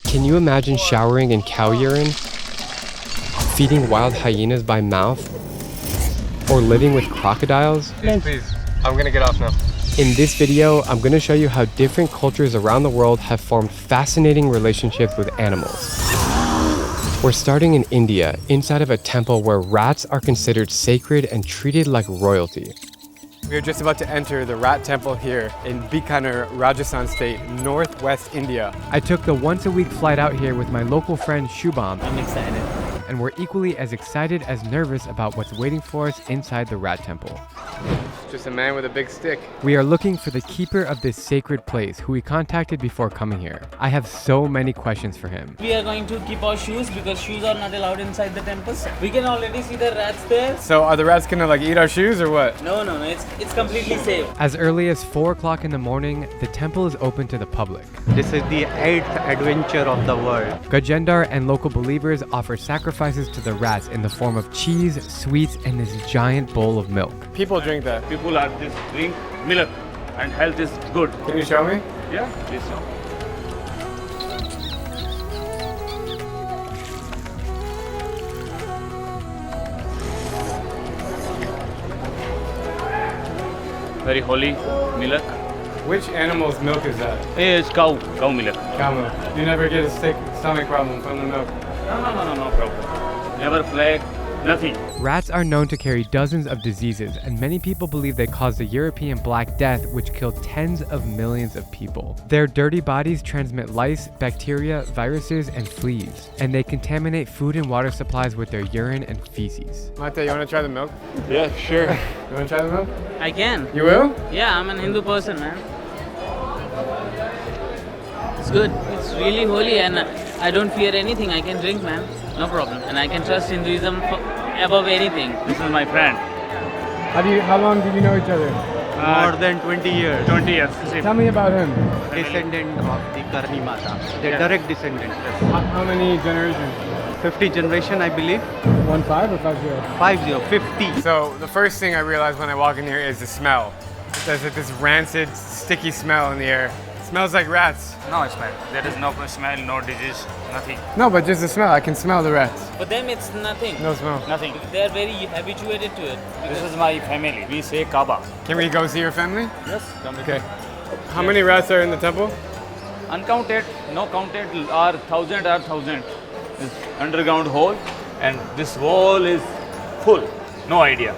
Can you imagine showering in cow urine? Feeding wild hyenas by mouth? Or living with crocodiles? Please, I'm gonna get off now. In this video, I'm gonna show you how different cultures around the world have formed fascinating relationships with animals. We're starting in India, inside of a temple where rats are considered sacred and treated like royalty. We are just about to enter the rat temple here in Bikaner, Rajasthan state, northwest India. I took the once-a-week flight out here with my local friend Shubham. I'm excited. And we're equally as excited as nervous about what's waiting for us inside the rat temple. Just a man with a big stick. We are looking for the keeper of this sacred place, who we contacted before coming here. I have so many questions for him. We are going to keep our shoes because shoes are not allowed inside the temples. We can already see the rats there. So are the rats gonna like eat our shoes or what? No, it's completely safe. As early as 4 o'clock in the morning, the temple is open to the public. This is the 8th adventure of the world. Gajendar and local believers offer sacrifices to the rats in the form of cheese, sweets, and this giant bowl of milk. People drink that. People are this drink milk and health is good. Can you show me? Yeah, please show. Very holy milk. Which animal's milk is that? It's cow milk. Cow milk. You never get a stomach problem from the milk? No problem. Never plague, nothing. Rats are known to carry dozens of diseases, and many people believe they cause the European Black Death, which killed tens of millions of people. Their dirty bodies transmit lice, bacteria, viruses, and fleas, and they contaminate food and water supplies with their urine and feces. Mate, you want to try the milk? Yeah, sure. You want to try the milk? I can. You will? Yeah, I'm an Hindu person, man. It's good. It's really holy and I don't fear anything. I can drink, man. No problem. And I can trust Hinduism above anything. This is my friend. How long do you know each other? More than 20 years. 20 years. Tell me about him. Descendant of the Karni Mata. The direct descendant. How many generations? 50 generation, I believe. 1-5 or 5-0? 50. So the first thing I realized when I walk in here is the smell. There's like this rancid, sticky smell in the air. It smells like rats. No smell. There is no smell, no disease, nothing. No, but just the smell. I can smell the rats. For them, it's nothing. No smell. Nothing. They are very habituated to it. This is my family. We say Kaaba. Can we go see your family? Yes. Come Okay. How many rats are in the temple? Uncounted, no counted are thousand. This underground hole and this wall is full. No idea.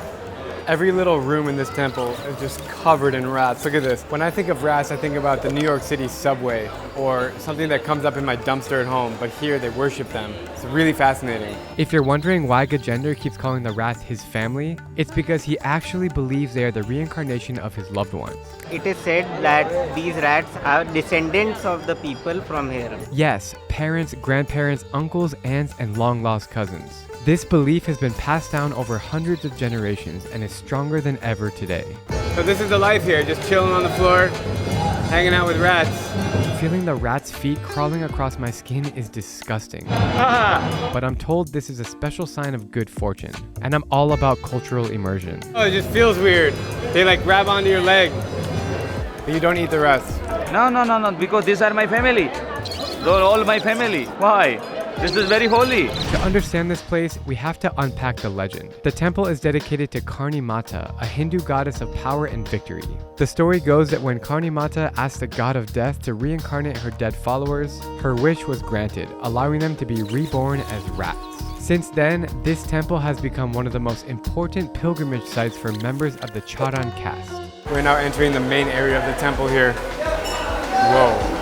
Every little room in this temple is just covered in rats. Look at this. When I think of rats, I think about the New York City subway or something that comes up in my dumpster at home, but here they worship them. It's really fascinating. If you're wondering why Gajendar keeps calling the rats his family, it's because he actually believes they are the reincarnation of his loved ones. It is said that these rats are descendants of the people from here. Yes, parents, grandparents, uncles, aunts, and long-lost cousins. This belief has been passed down over hundreds of generations and is stronger than ever today. So this is the life here, just chilling on the floor, hanging out with rats. Feeling the rat's feet crawling across my skin is disgusting. But I'm told this is a special sign of good fortune, and I'm all about cultural immersion. Oh, it just feels weird. They like grab onto your leg, but you don't eat the rats. No, because these are my family. They're all my family. Why? This is very holy. To understand this place, we have to unpack the legend. The temple is dedicated to Karni Mata, a Hindu goddess of power and victory. The story goes that when Karni Mata asked the god of death to reincarnate her dead followers, her wish was granted, allowing them to be reborn as rats. Since then, this temple has become one of the most important pilgrimage sites for members of the Charan caste. We're now entering the main area of the temple here. Whoa.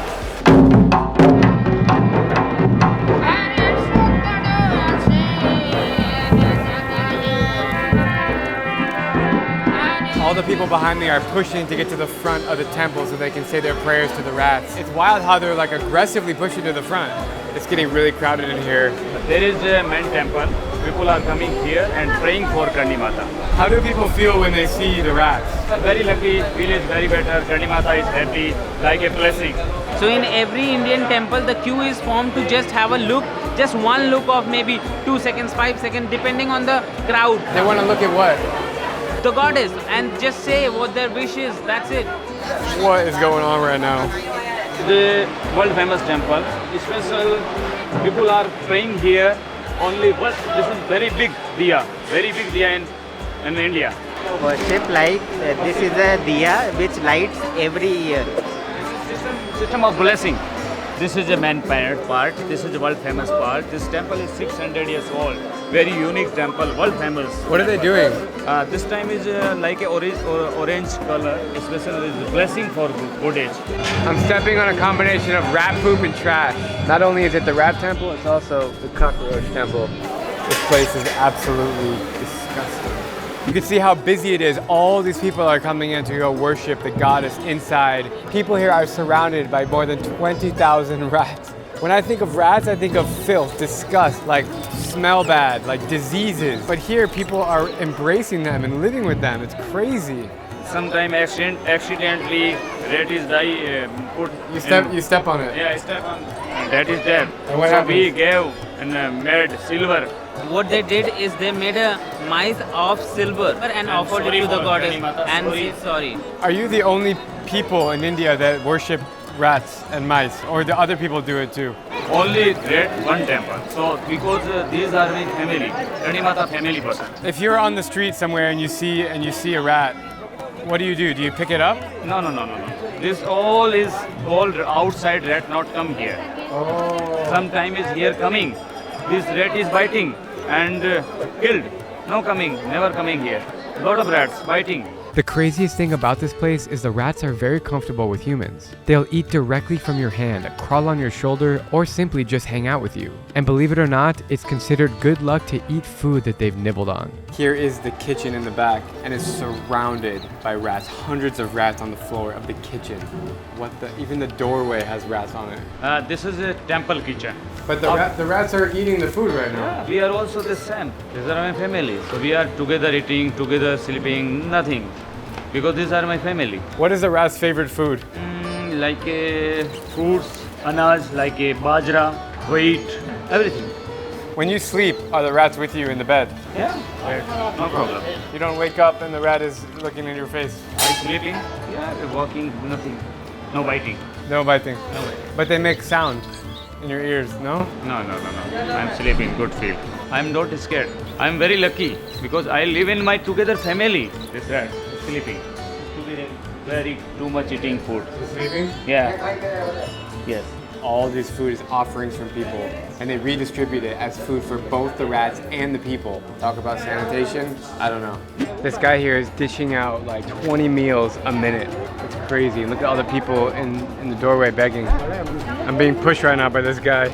All the people behind me are pushing to get to the front of the temple so they can say their prayers to the rats. It's wild how they're like aggressively pushing to the front. It's getting really crowded in here. There is a main temple. People are coming here and praying for Karni Mata. How do people feel when they see the rats? Very lucky, feel is very better. Karni Mata is happy, like a blessing. So in every Indian temple, the queue is formed to just have a look, just one look of maybe 2 seconds, 5 seconds, depending on the crowd. They want to look at what? The goddess and just say what their wish is. That's it. What is going on right now? The world famous temple special. People are praying here only. But this is very big diya in India. Worship like this is a diya which lights every year. System of blessing. This is a man-made part. This is the world famous part. This temple is 600 years old. Very unique temple, world famous. What are they doing? This time is like a orange color. Especially is blessing for good age. I'm stepping on a combination of rat poop and trash. Not only is it the rat temple, it's also the cockroach temple. This place is absolutely disgusting. You can see how busy it is. All these people are coming in to go worship the goddess inside. People here are surrounded by more than 20,000 rats. When I think of rats, I think of filth, disgust, like smell bad, like diseases. But here people are embracing them and living with them. It's crazy. Sometimes accidentally rat is die put. You step on it. Yeah, I step on. That is dead. And what so we happens? gave and made silver. What they did is they made a mice of silver and offered it to the goddess and said sorry. Are you the only people in India that worship rats and mice, or the other people do it too? Only rat one temple. So because these are my family, Kanimata family person. If you're on the street somewhere and you see a rat, what do? Do you pick it up? No. This all is all outside rat not come here. Oh. Sometime is here coming. This rat is biting and killed. No coming, never coming here. Lot of rats biting. The craziest thing about this place is the rats are very comfortable with humans. They'll eat directly from your hand, crawl on your shoulder, or simply just hang out with you. And believe it or not, it's considered good luck to eat food that they've nibbled on. Here is the kitchen in the back, and it's surrounded by rats. Hundreds of rats on the floor of the kitchen. Even the doorway has rats on it. This is a temple kitchen. But the rats are eating the food right now. We are also the same. These are my family. So we are together eating, together sleeping, nothing. Because these are my family. What is the rat's favorite food? Like fruits, anaj, like bajra, wheat, everything. When you sleep, are the rats with you in the bed? Yeah, no problem. You don't wake up and the rat is looking in your face? Are you sleeping? Yeah, walking, nothing. No biting. No biting. No biting. But they make sound in your ears, no? No. I'm sleeping, good feel. I'm not scared. I'm very lucky because I live in my together family. This rat is sleeping. Too much eating food. Sleeping? Yeah. Yes. All this food is offerings from people, and they redistribute it as food for both the rats and the people. Talk about sanitation? I don't know. This guy here is dishing out like 20 meals a minute. It's crazy. Look at all the people in the doorway begging. I'm being pushed right now by this guy.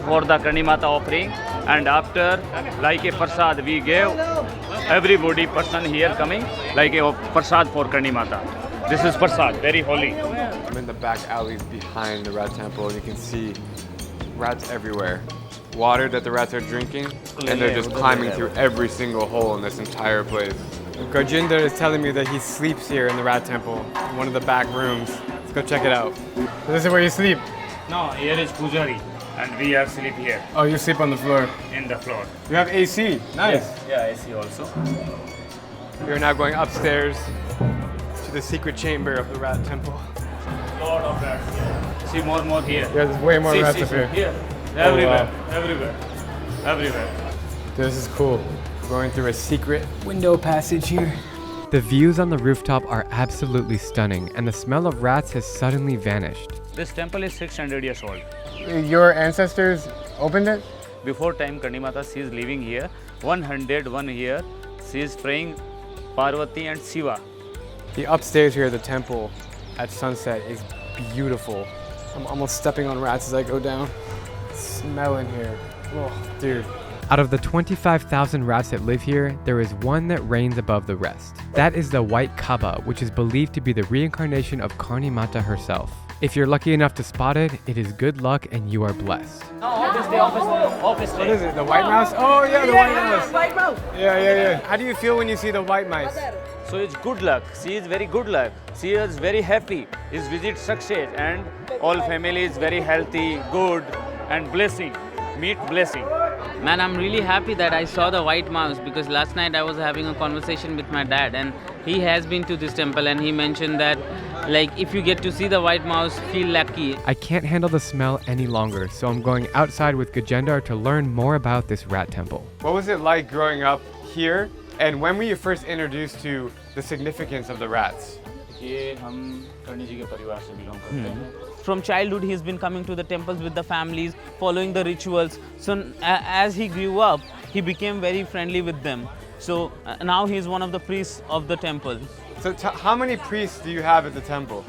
For the Kanimata offering, and after like a prasad we gave everybody person here coming like a prasad for Kanimata. This is prasad, very holy. I'm in the back alleys behind the rat temple, and you can see rats everywhere. Water that the rats are drinking, and they're just climbing through every single hole in this entire place. Gajinder is telling me that he sleeps here in the rat temple, in one of the back rooms. Let's go check it out. So this is where you sleep? No, here is Pujari, and we are sleep here Oh, you sleep on the floor. in the floor. You have AC. Nice. Yeah, I see also. We are now going upstairs to the secret chamber of the rat temple. Lot of rats here. See more here. Yeah, there's way more rats up See, here. here. wow. Everywhere. This is cool. We're going through a secret window passage here. The views on the rooftop are absolutely stunning, and the smell of rats has suddenly vanished. This temple is 600 years old. Your ancestors opened it? Before time Kanimata, she is living here. 101 year, she is praying Parvati and Shiva. The upstairs here at the temple at sunset is beautiful. I'm almost stepping on rats as I go down. Smell in here. Oh, dude. Out of the 25,000 rats that live here, there is one that reigns above the rest. That is the white Kaba, which is believed to be the reincarnation of Karnimata herself. If you're lucky enough to spot it, it is good luck and you are blessed. Office What is it, the white mouse? Oh yeah, the white mouse. Yeah. How do you feel when you see the white mice? So it's good luck. She is very good luck. She is very happy. His visit success and all family is very healthy, good and blessing. Meet blessing. Man, I'm really happy that I saw the white mouse because last night I was having a conversation with my dad and he has been to this temple and he mentioned that Like if you get to see the white mouse, feel lucky. I can't handle the smell any longer, so I'm going outside with Gajendar to learn more about this rat temple. What was it like growing up here? And when were you first introduced to the significance of the rats? From childhood, he's been coming to the temples with the families, following the rituals. So as he grew up, he became very friendly with them. So now he's one of the priests of the temple. So how many priests do you have at the temple?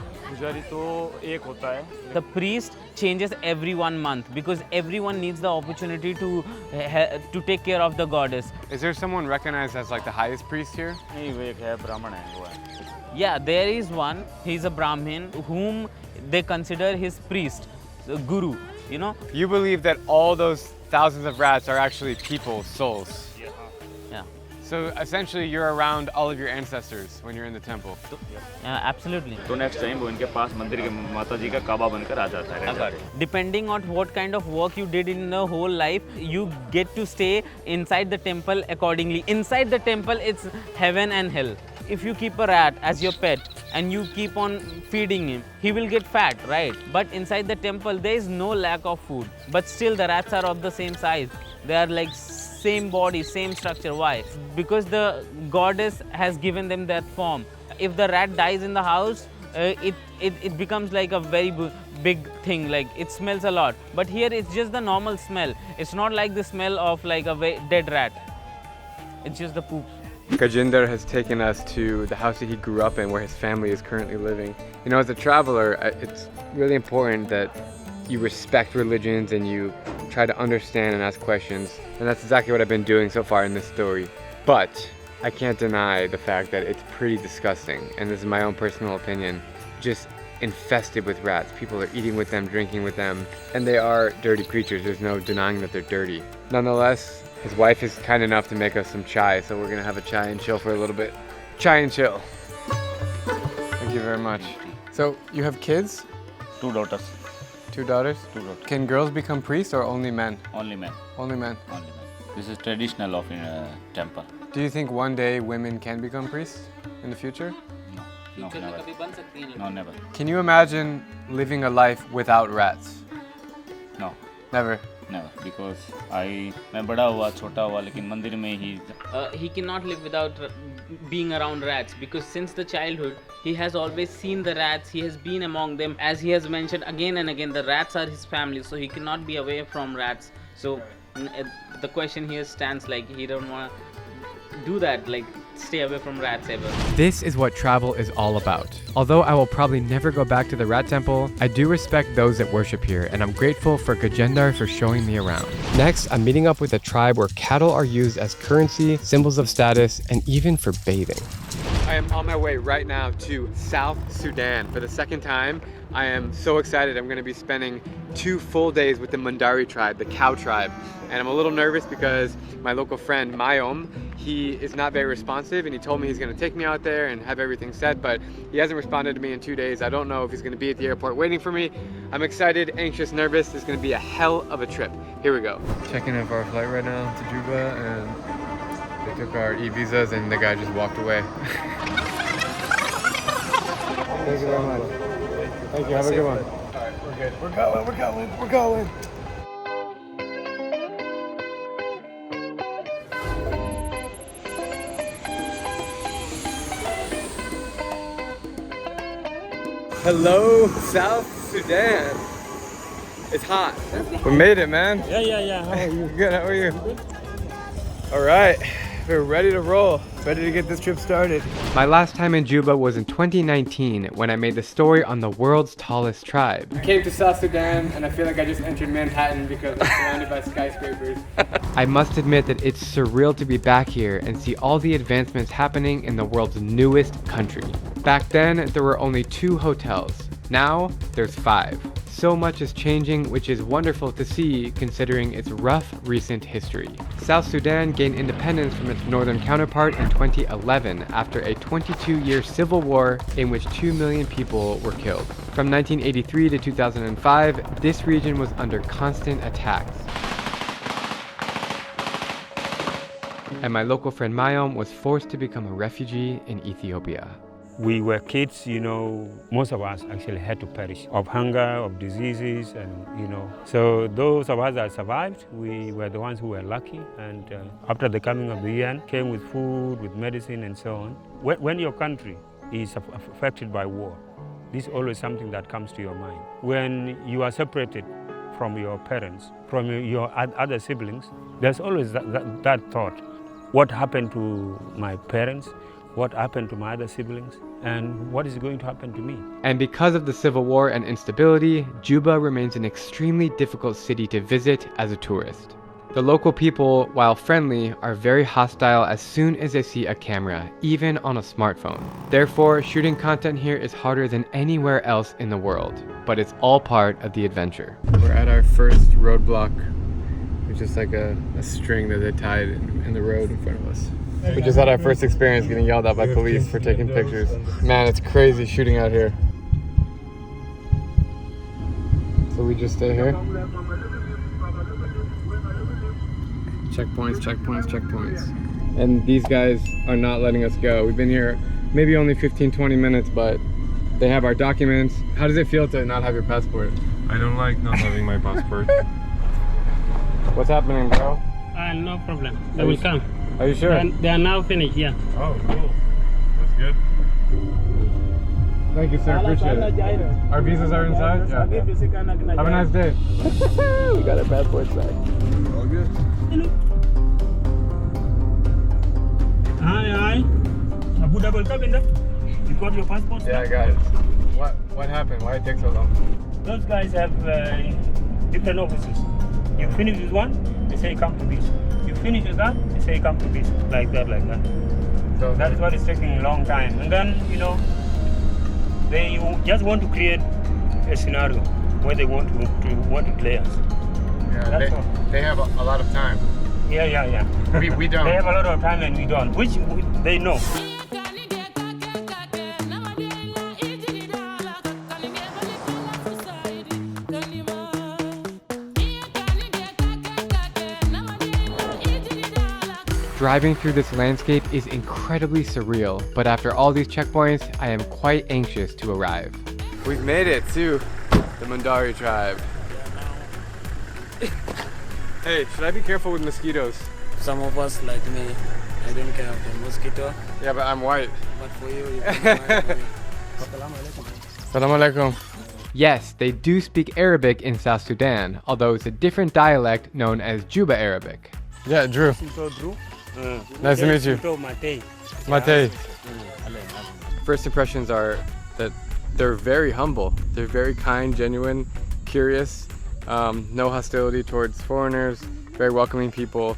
The priest changes every 1 month because everyone needs the opportunity to take care of the goddess. Is there someone recognized as like the highest priest here? Yeah, there is one. He's a Brahmin whom they consider his priest, the guru, you know. You believe that all those thousands of rats are actually people's souls? Yeah. So essentially you're around all of your ancestors when you're in the temple? Absolutely. तो next time वो इनके पास मंदिर के माता जी का काबा बनकर आ जाता है. Depending on what kind of work you did in the whole life, you get to stay inside the temple accordingly. Inside the temple, it's heaven and hell. If you keep a rat as your pet and you keep on feeding him, he will get fat, right? But inside the temple, there is no lack of food. But still, the rats are of the same size. They are like same body, same structure. Why? Because the goddess has given them that form. If the rat dies in the house, it becomes like a very big thing, like it smells a lot. But here it's just the normal smell. It's not like the smell of like a dead rat. It's just the poop. Gajendar has taken us to the house that he grew up in where his family is currently living. You know, as a traveler, it's really important that you respect religions and you try to understand and ask questions. And that's exactly what I've been doing so far in this story. But I can't deny the fact that it's pretty disgusting. And this is my own personal opinion. Just infested with rats. People are eating with them, drinking with them. And they are dirty creatures. There's no denying that they're dirty. Nonetheless, his wife is kind enough to make us some chai, so we're gonna have a chai and chill for a little bit. Chai and chill. Thank you very much. So, you have kids? 2 daughters. 2 daughters? 2 daughters. Can girls become priests or only men? Only men. Only men. Only men. This is traditional of in a temple. Do you think one day women can become priests in the future? No, never. No, never. Can you imagine living a life without rats? No. Never. Never, because मैं बड़ा हुआ छोटा हुआ लेकिन मंदिर में ही he cannot live without being around rats because since the childhood he has always seen the rats. He has been among them, as he has mentioned again and again. The rats are his family, so he cannot be away from rats. So the question here stands like he don't want to do that, like stay away from rats ever. This is what travel is all about. Although I will probably never go back to the rat temple, I do respect those that worship here, and I'm grateful for Gajendar for showing me around. Next, I'm meeting up with a tribe where cattle are used as currency, symbols of status, and even for bathing. I am on my way right now to South Sudan for the second time. I am so excited. I'm going to be spending 2 full days with the Mandari tribe, the cow tribe. And I'm a little nervous because my local friend, Mayom, he is not very responsive, and he told me he's going to take me out there and have everything set, but he hasn't responded to me in 2 days. I don't know if he's going to be at the airport waiting for me. I'm excited, anxious, nervous. It's going to be a hell of a trip. Here we go. Checking in for our flight right now to Juba, and they took our e-visas and the guy just walked away. Thank you very much. Thank you. Have a good one. All right, we're good. We're going. Hello, South Sudan. It's hot. We made it, man. Yeah. How are you? Good, how are you? All right, we're ready to roll. Ready to get this trip started. My last time in Juba was in 2019 when I made the story on the world's tallest tribe. I came to South Sudan and I feel like I just entered Manhattan because I'm surrounded by skyscrapers. I must admit that it's surreal to be back here and see all the advancements happening in the world's newest country. Back then, there were only 2 hotels. Now, there's 5. So much is changing, which is wonderful to see considering its rough recent history. South Sudan gained independence from its northern counterpart in 2011 after a 22-year civil war in which 2 million people were killed. From 1983 to 2005, this region was under constant attacks. And my local friend Mayom was forced to become a refugee in Ethiopia. we were kids, most of us actually had to perish of hunger, of diseases, and So those of us that survived, we were the ones who were lucky. And after the coming of the UN, came with food, with medicine, and so on. When your country is affected by war, this is always something that comes to your mind. When you are separated from your parents, from your other siblings, there's always that thought. What happened to my parents? What happened to my other siblings? And what is going to happen to me? And because of the civil war and instability, Juba remains an extremely difficult city to visit as a tourist. The local people, while friendly, are very hostile as soon as they see a camera, even on a smartphone. Therefore, shooting content here is harder than anywhere else in the world, but it's all part of the adventure. We're at our first roadblock. It's just like a string that they tied in the road in front of us. We just had our first experience getting yelled at by police for taking pictures. Man, it's crazy shooting out here. So we just stay here. Checkpoints, checkpoints, checkpoints. And these guys are not letting us go. We've been here maybe only 15-20 minutes, but they have our documents. How does it feel to not have your passport? I don't like not having my passport. What's happening, bro? No problem. They will come. Are you sure? They are now finished, yeah. Oh, cool. That's good. Thank you, sir. Appreciate it. Our visas are inside? Yeah. Have a nice day. We got our passports back. All good. Hi. Abu Dhabi, come in there. You got your passport? Yeah, I got it. What happened? Why it take so long? Those guys have different offices. You finish with one, they say come to this. You finish with that, they say come to this. Like that. So That is what is taking a long time. And then, they just want to create a scenario where they want to play us. yeah, That's all. they have a lot of time. Yeah. We don't. They have a lot of time and we don't, which they know. Driving through this landscape is incredibly surreal, but after all these checkpoints, I am quite anxious to arrive. We've made it to the Mandari tribe. Hey, should I be careful with mosquitoes? Some of us, like me, I don't care of the mosquito, Yeah, but I'm white. but for you, you can Assalamu alaikum. Yes, they do speak Arabic in South Sudan, although it's a different dialect known as Juba Arabic. Yeah, Drew. Nice to meet you. Mate. First impressions are that they're very humble. They're very kind, genuine, curious, no hostility towards foreigners, very welcoming people.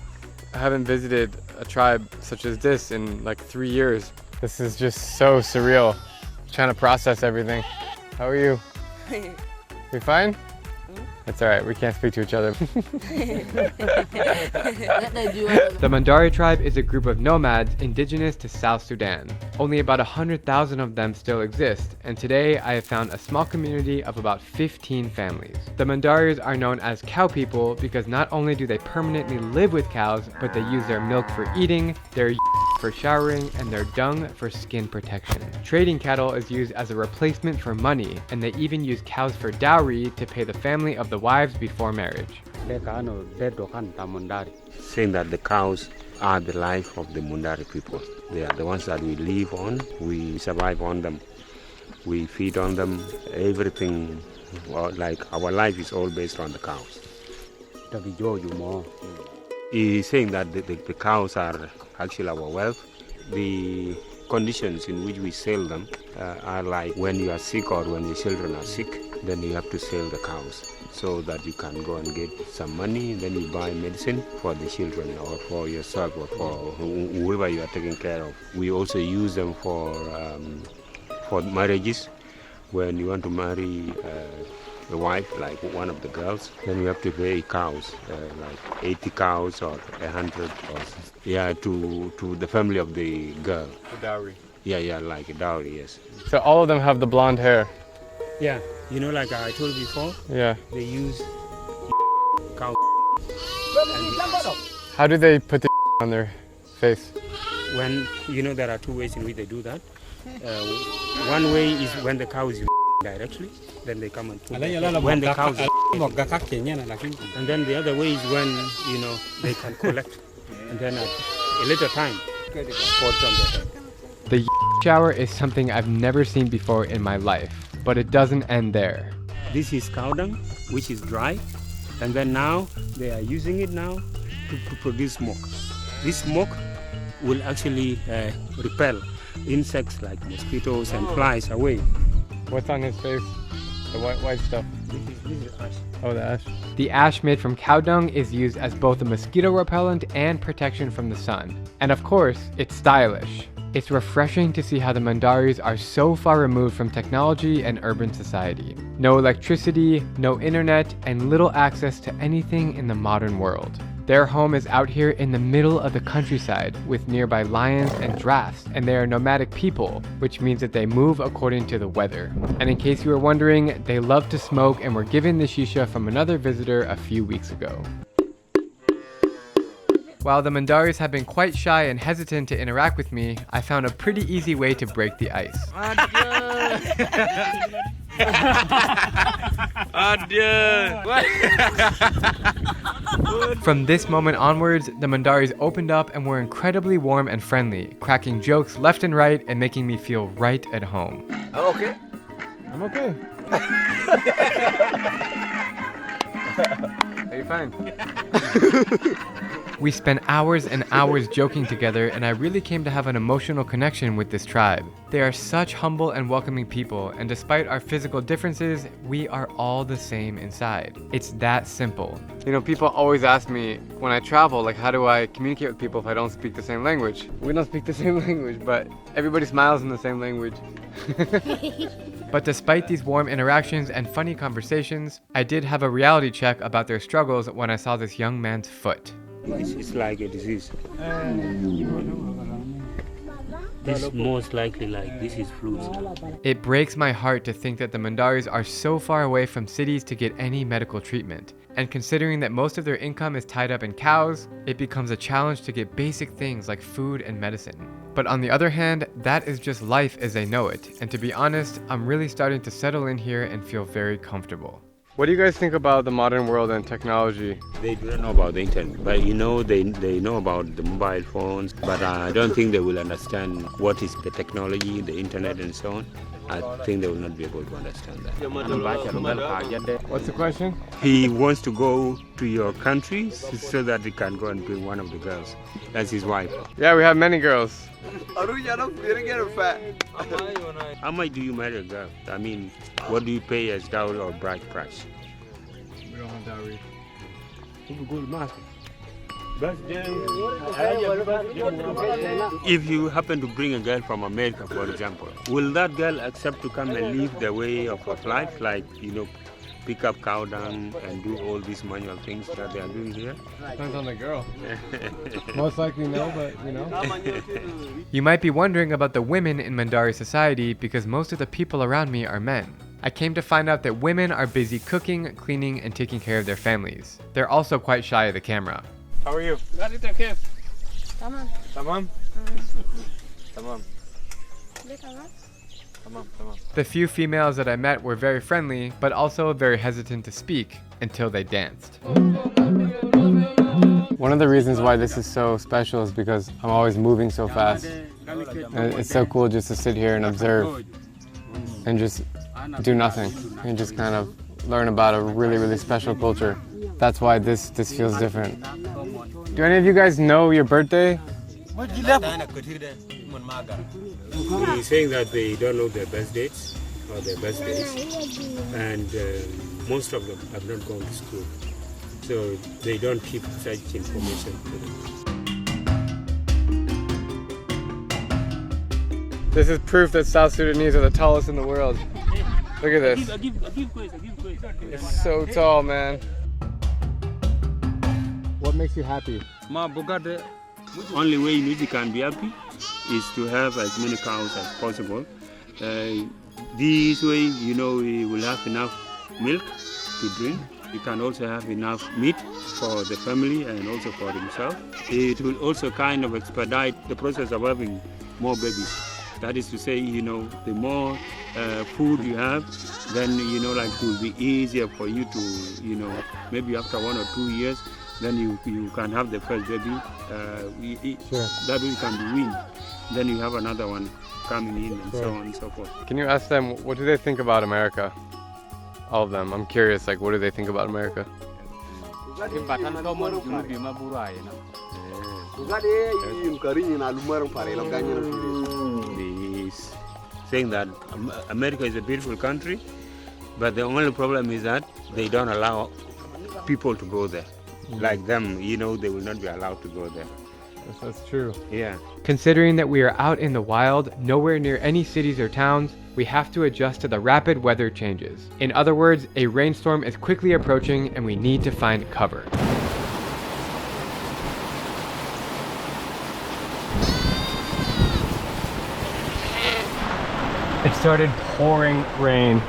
I haven't visited a tribe such as this in like 3 years. This is just so surreal. Trying to process everything. How are you? You fine? It's alright, we can't speak to each other. The Mandari tribe is a group of nomads indigenous to South Sudan. Only about 100,000 of them still exist, and today I have found a small community of about 15 families. The Mandaris are known as cow people because not only do they permanently live with cows, but they use their milk for eating, their for showering, and their dung for skin protection. Trading cattle is used as a replacement for money, and they even use cows for dowry to pay the family of the wives before marriage. Saying that the cows are the life of the Mandari people. They are the ones that we live on. We survive on them. We feed on them. Everything, like our life is all based on the cows. He's saying that the cows are actually our wealth. The conditions in which we sell them are like when you are sick or when your children are sick, then you have to sell the cows so that you can go and get some money, then you buy medicine for the children or for yourself or for whoever you are taking care of. We also use them for marriages. When you want to marry a wife, like one of the girls, then you have to pay cows, like 80 cows or 100 or to the family of the girl. The dowry. Yeah, like a dowry, yes. So all of them have the blonde hair. Yeah, like I told you before, Yeah. they use cow. How do they put the on their face? When, there are two ways in which they do that. One way is when the cows directly, then they come and put when the cows and then the other way is when they can collect and then at a later time pour it on their head. The shower is something I've never seen before in my life, but it doesn't end there. This is cow dung, which is dry, and then now they are using it now to produce smoke. This smoke will actually repel insects like mosquitoes and flies away. What's on his face? The white stuff. This is ash. Oh, the ash. The ash made from cow dung is used as both a mosquito repellent and protection from the sun. And of course, it's stylish. It's refreshing to see how the Mandaris are so far removed from technology and urban society. No electricity, no internet, and little access to anything in the modern world. Their home is out here in the middle of the countryside with nearby lions and giraffes, and they are nomadic people, which means that they move according to the weather. And in case you were wondering, they love to smoke and were given the shisha from another visitor a few weeks ago. While the Mandaris have been quite shy and hesitant to interact with me, I found a pretty easy way to break the ice. From this moment onwards, the Mandaris opened up and were incredibly warm and friendly, cracking jokes left and right and making me feel right at home. I'm okay. I'm okay. Are you fine? We spent hours and hours joking together, and I really came to have an emotional connection with this tribe. They are such humble and welcoming people, and despite our physical differences, we are all the same inside. It's that simple. You know, people always ask me when I travel, like, how do I communicate with people if I don't speak the same language? We don't speak the same language, but everybody smiles in the same language. But despite these warm interactions and funny conversations, I did have a reality check about their struggles when I saw this young man's foot. It's like a disease. This most likely this is flu. It breaks my heart to think that the Mandaris are so far away from cities to get any medical treatment. And considering that most of their income is tied up in cows, it becomes a challenge to get basic things like food and medicine. But on the other hand, that is just life as they know it. And to be honest, I'm really starting to settle in here and feel very comfortable. What do you guys think about the modern world and technology? They do not know about the internet, but they know about the mobile phones, but I don't think they will understand what is the technology, the internet and so on. I think they will not be able to understand that. What's the question? He wants to go to your country so that he can go and bring one of the girls. That's his wife. Yeah, we have many girls. How much do you marry a girl? I mean, what do you pay as dowry or bride price? We don't have dowry. If you happen to bring a girl from America, for example, will that girl accept to come and live the way of life, like, pick up cow dung and do all these manual things that they are doing here? Depends on the girl. Most likely no, but You might be wondering about the women in Mandari society because most of the people around me are men. I came to find out that women are busy cooking, cleaning, and taking care of their families. They're also quite shy of the camera. How are you? Tamam. Tamam? Tamam. The few females that I met were very friendly, but also very hesitant to speak until they danced. One of the reasons why this is so special is because I'm always moving so fast. And it's so cool just to sit here and observe and just do nothing and just kind of learn about a really, really special culture. That's why this feels different. Do any of you guys know your birthday? He's saying that they don't know their best dates or their best days, and most of them have not gone to school, so they don't keep such information to them. This is proof that South Sudanese are the tallest in the world. Look at this. It's so tall, man. What makes you happy? Only way in which you can be happy is to have as many cows as possible. This way, we will have enough milk to drink. You can also have enough meat for the family and also for himself. It will also kind of expedite the process of having more babies. That is to say, the more food you have, then, like it will be easier for you to, maybe after 1 or 2 years, then you can have the first baby. Sure. That way you can be weaned. Then you have another one coming in and Sure. so on and so forth. Can you ask them, what do they think about America? All of them. I'm curious, like, what do they think about America? He's saying that America is a beautiful country, but the only problem is that they don't allow people to go there. Like them, they will not be allowed to go there. That's true. Yeah. Considering that we are out in the wild, nowhere near any cities or towns, we have to adjust to the rapid weather changes. In other words, a rainstorm is quickly approaching and we need to find cover. It started pouring rain.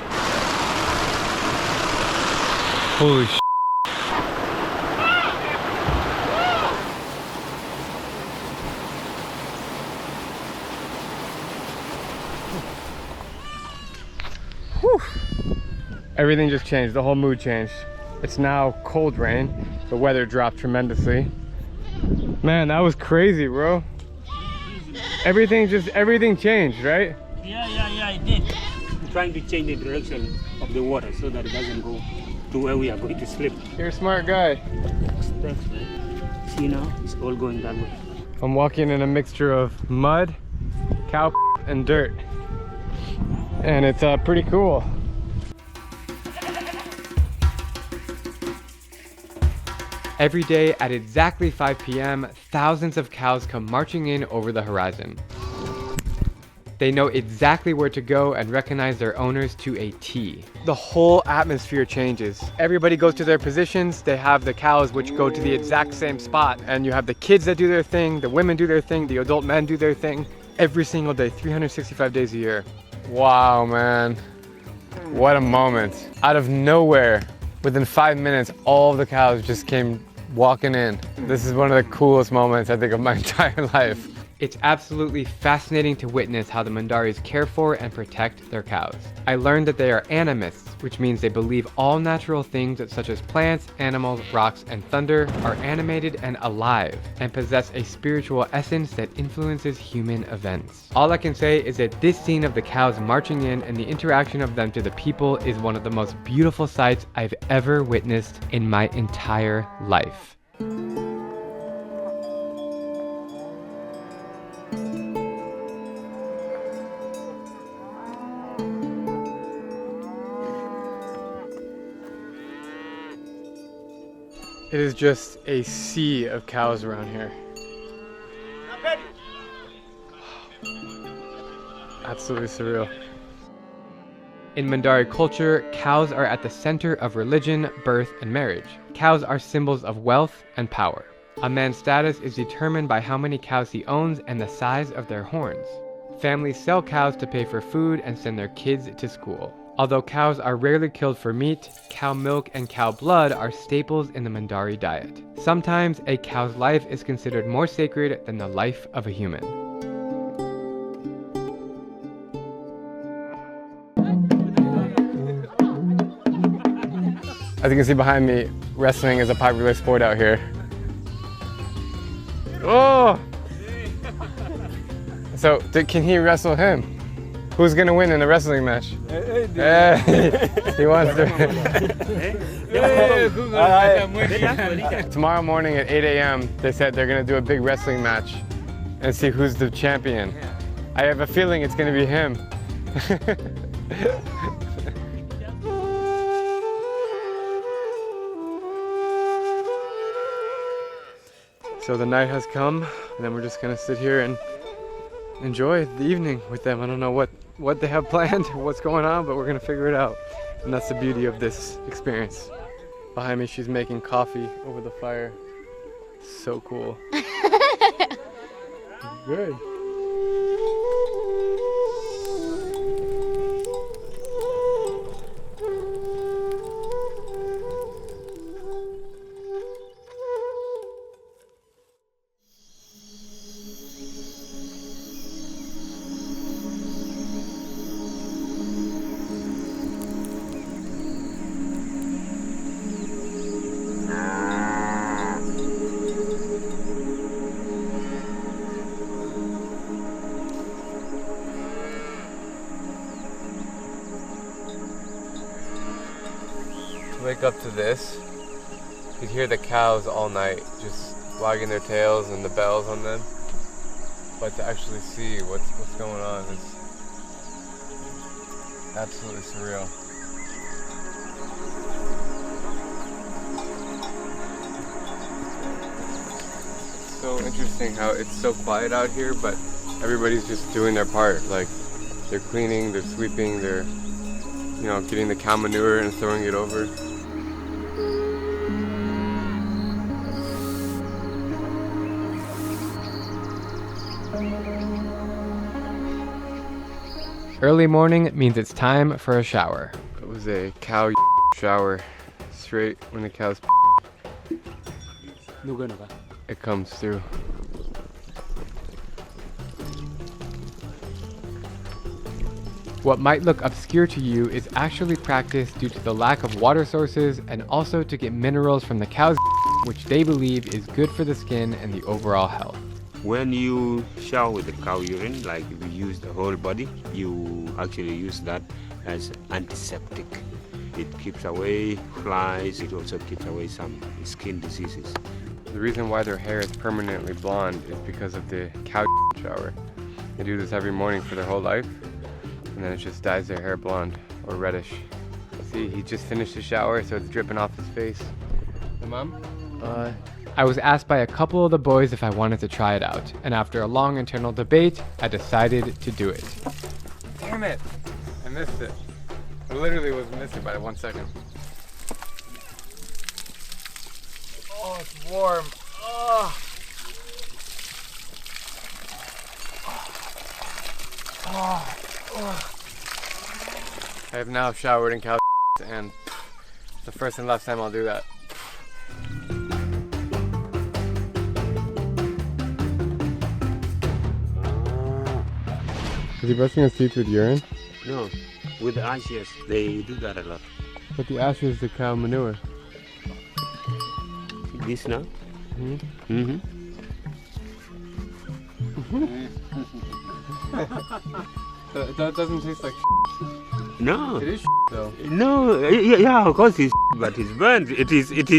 Holy sh**. Whew. Everything just changed, the whole mood changed. It's now cold rain. The weather dropped tremendously. Man, that was crazy, bro. Everything changed, right? Yeah, it did. I'm trying to change the direction of the water so that it doesn't go to where we are going to slip. You're a smart guy. Thanks, man. See now, it's all going that way. I'm walking in a mixture of mud, cow and dirt. And it's pretty cool. Every day at exactly 5 p.m., thousands of cows come marching in over the horizon. They know exactly where to go and recognize their owners to a T. The whole atmosphere changes. Everybody goes to their positions. They have the cows which go to the exact same spot. And you have the kids that do their thing, the women do their thing, the adult men do their thing. Every single day, 365 days a year. Wow, man. What a moment. Out of nowhere, within 5 minutes, all of the cows just came walking in. This is one of the coolest moments, I think, of my entire life. It's absolutely fascinating to witness how the Mandaris care for and protect their cows. I learned that they are animists, which means they believe all natural things such as plants, animals, rocks, and thunder are animated and alive, and possess a spiritual essence that influences human events. All I can say is that this scene of the cows marching in and the interaction of them to the people is one of the most beautiful sights I've ever witnessed in my entire life. It is just a sea of cows around here. Absolutely surreal. In Mandari culture, cows are at the center of religion, birth, and marriage. Cows are symbols of wealth and power. A man's status is determined by how many cows he owns and the size of their horns. Families sell cows to pay for food and send their kids to school. Although cows are rarely killed for meat, cow milk and cow blood are staples in the Mandari diet. Sometimes a cow's life is considered more sacred than the life of a human. As you can see behind me, wrestling is a popular sport out here. Oh! So, can he wrestle him? Who's gonna win in a wrestling match? Hey, he wants to. Tomorrow morning at 8 a.m., they said they're gonna do a big wrestling match and see who's the champion. I have a feeling it's gonna be him. So the night has come, and then we're just gonna sit here and enjoy the evening with them. I don't know what they have planned, what's going on, but we're gonna figure it out. And that's the beauty of this experience. Behind me, she's making coffee over the fire. So cool. Good. wake up to this, you'd hear the cows all night just wagging their tails and the bells on them. But to actually see what's going on is absolutely surreal. It's so interesting how it's so quiet out here, but everybody's just doing their part. Like, they're cleaning, they're sweeping, they're, getting the cow manure and throwing it over. Early morning means it's time for a shower. It was a cow shower, straight when the cows it comes through. What might look obscure to you is actually practiced due to the lack of water sources and also to get minerals from the cow's which they believe is good for the skin and the overall health. When you shower with the cow urine, like we use the whole body, you actually use that as antiseptic. It keeps away flies, it also keeps away some skin diseases. The reason why their hair is permanently blonde is because of the cow shower. They do this every morning for their whole life, and then it just dyes their hair blonde or reddish. See, he just finished his shower, so it's dripping off his face. The mom? I was asked by a couple of the boys if I wanted to try it out, and after a long internal debate, I decided to do it. Damn it! I missed it. I literally was missing by 1 second. Oh, it's warm. Oh. I have now showered in cow and it's the first and last time I'll do that. Is he brushing his teeth with urine? No, with the ashes, they do that a lot. But the ash is the cow manure. This now? Mm-hmm. That doesn't taste like No. It is though. No, yeah, of course it's but it's burnt. It is it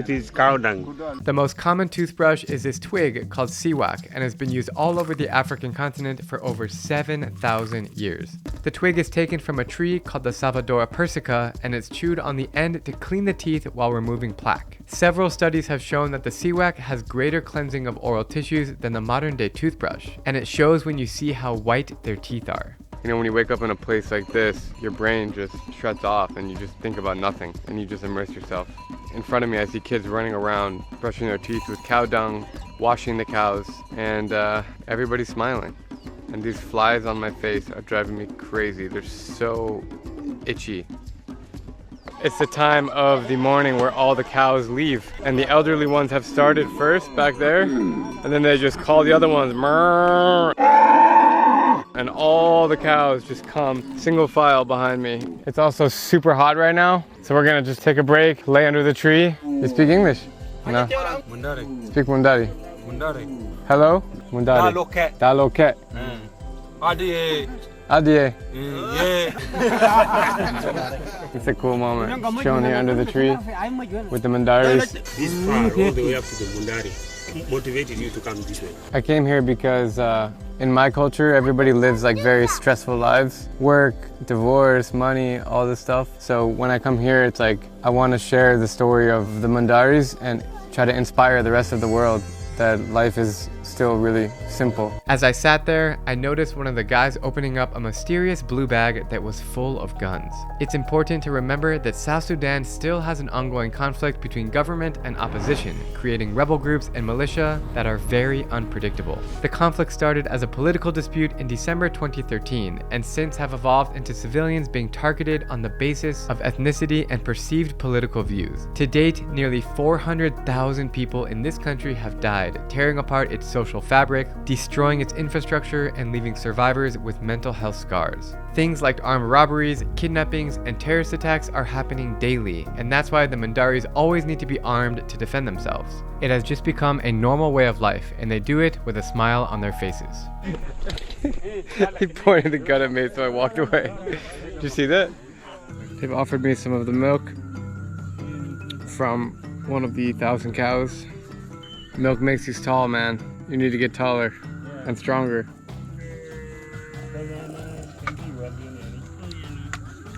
is cow dung. The most common toothbrush is this twig called siwak and has been used all over the African continent for over 7,000 years. The twig is taken from a tree called the Salvadora persica and it's chewed on the end to clean the teeth while removing plaque. Several studies have shown that the siwak has greater cleansing of oral tissues than the modern day toothbrush, and it shows when you see how white their teeth are. You know, when you wake up in a place like this, your brain just shuts off and you just think about nothing and you just immerse yourself. In front of me, I see kids running around, brushing their teeth with cow dung, washing the cows, and everybody's smiling. And these flies on my face are driving me crazy. They're so itchy. It's the time of the morning where all the cows leave, and the elderly ones have started first back there, and then they just call the other ones, and all the cows just come single file behind me. It's also super hot right now, so we're gonna just take a break, lay under the tree. You speak English? No. Mandari. Speak Mandari. Mandari. Hello? Mandari. Daloket. Daloket. Adie. Adie. Yeah. It's a cool moment, shown here under the tree with the Mandaris. This far, all the way up to the Mandari, motivated you to come this way? I came here because in my culture, everybody lives like very stressful lives. Work, divorce, money, all this stuff. So when I come here, it's like I want to share the story of the Mandaris and try to inspire the rest of the world that life is still really simple. As I sat there, I noticed one of the guys opening up a mysterious blue bag that was full of guns. It's important to remember that South Sudan still has an ongoing conflict between government and opposition, creating rebel groups and militia that are very unpredictable. The conflict started as a political dispute in December 2013 and since have evolved into civilians being targeted on the basis of ethnicity and perceived political views. To date, nearly 400,000 people in this country have died, tearing apart its social fabric, destroying its infrastructure, and leaving survivors with mental health scars. Things like armed robberies, kidnappings, and terrorist attacks are happening daily, and that's why the Mandaris always need to be armed to defend themselves. It has just become a normal way of life, and they do it with a smile on their faces. He pointed the gun at me, so I walked away. Did you see that? They've offered me some of the milk from one of the 1,000 cows. Milk makes you tall, man. You need to get taller and stronger.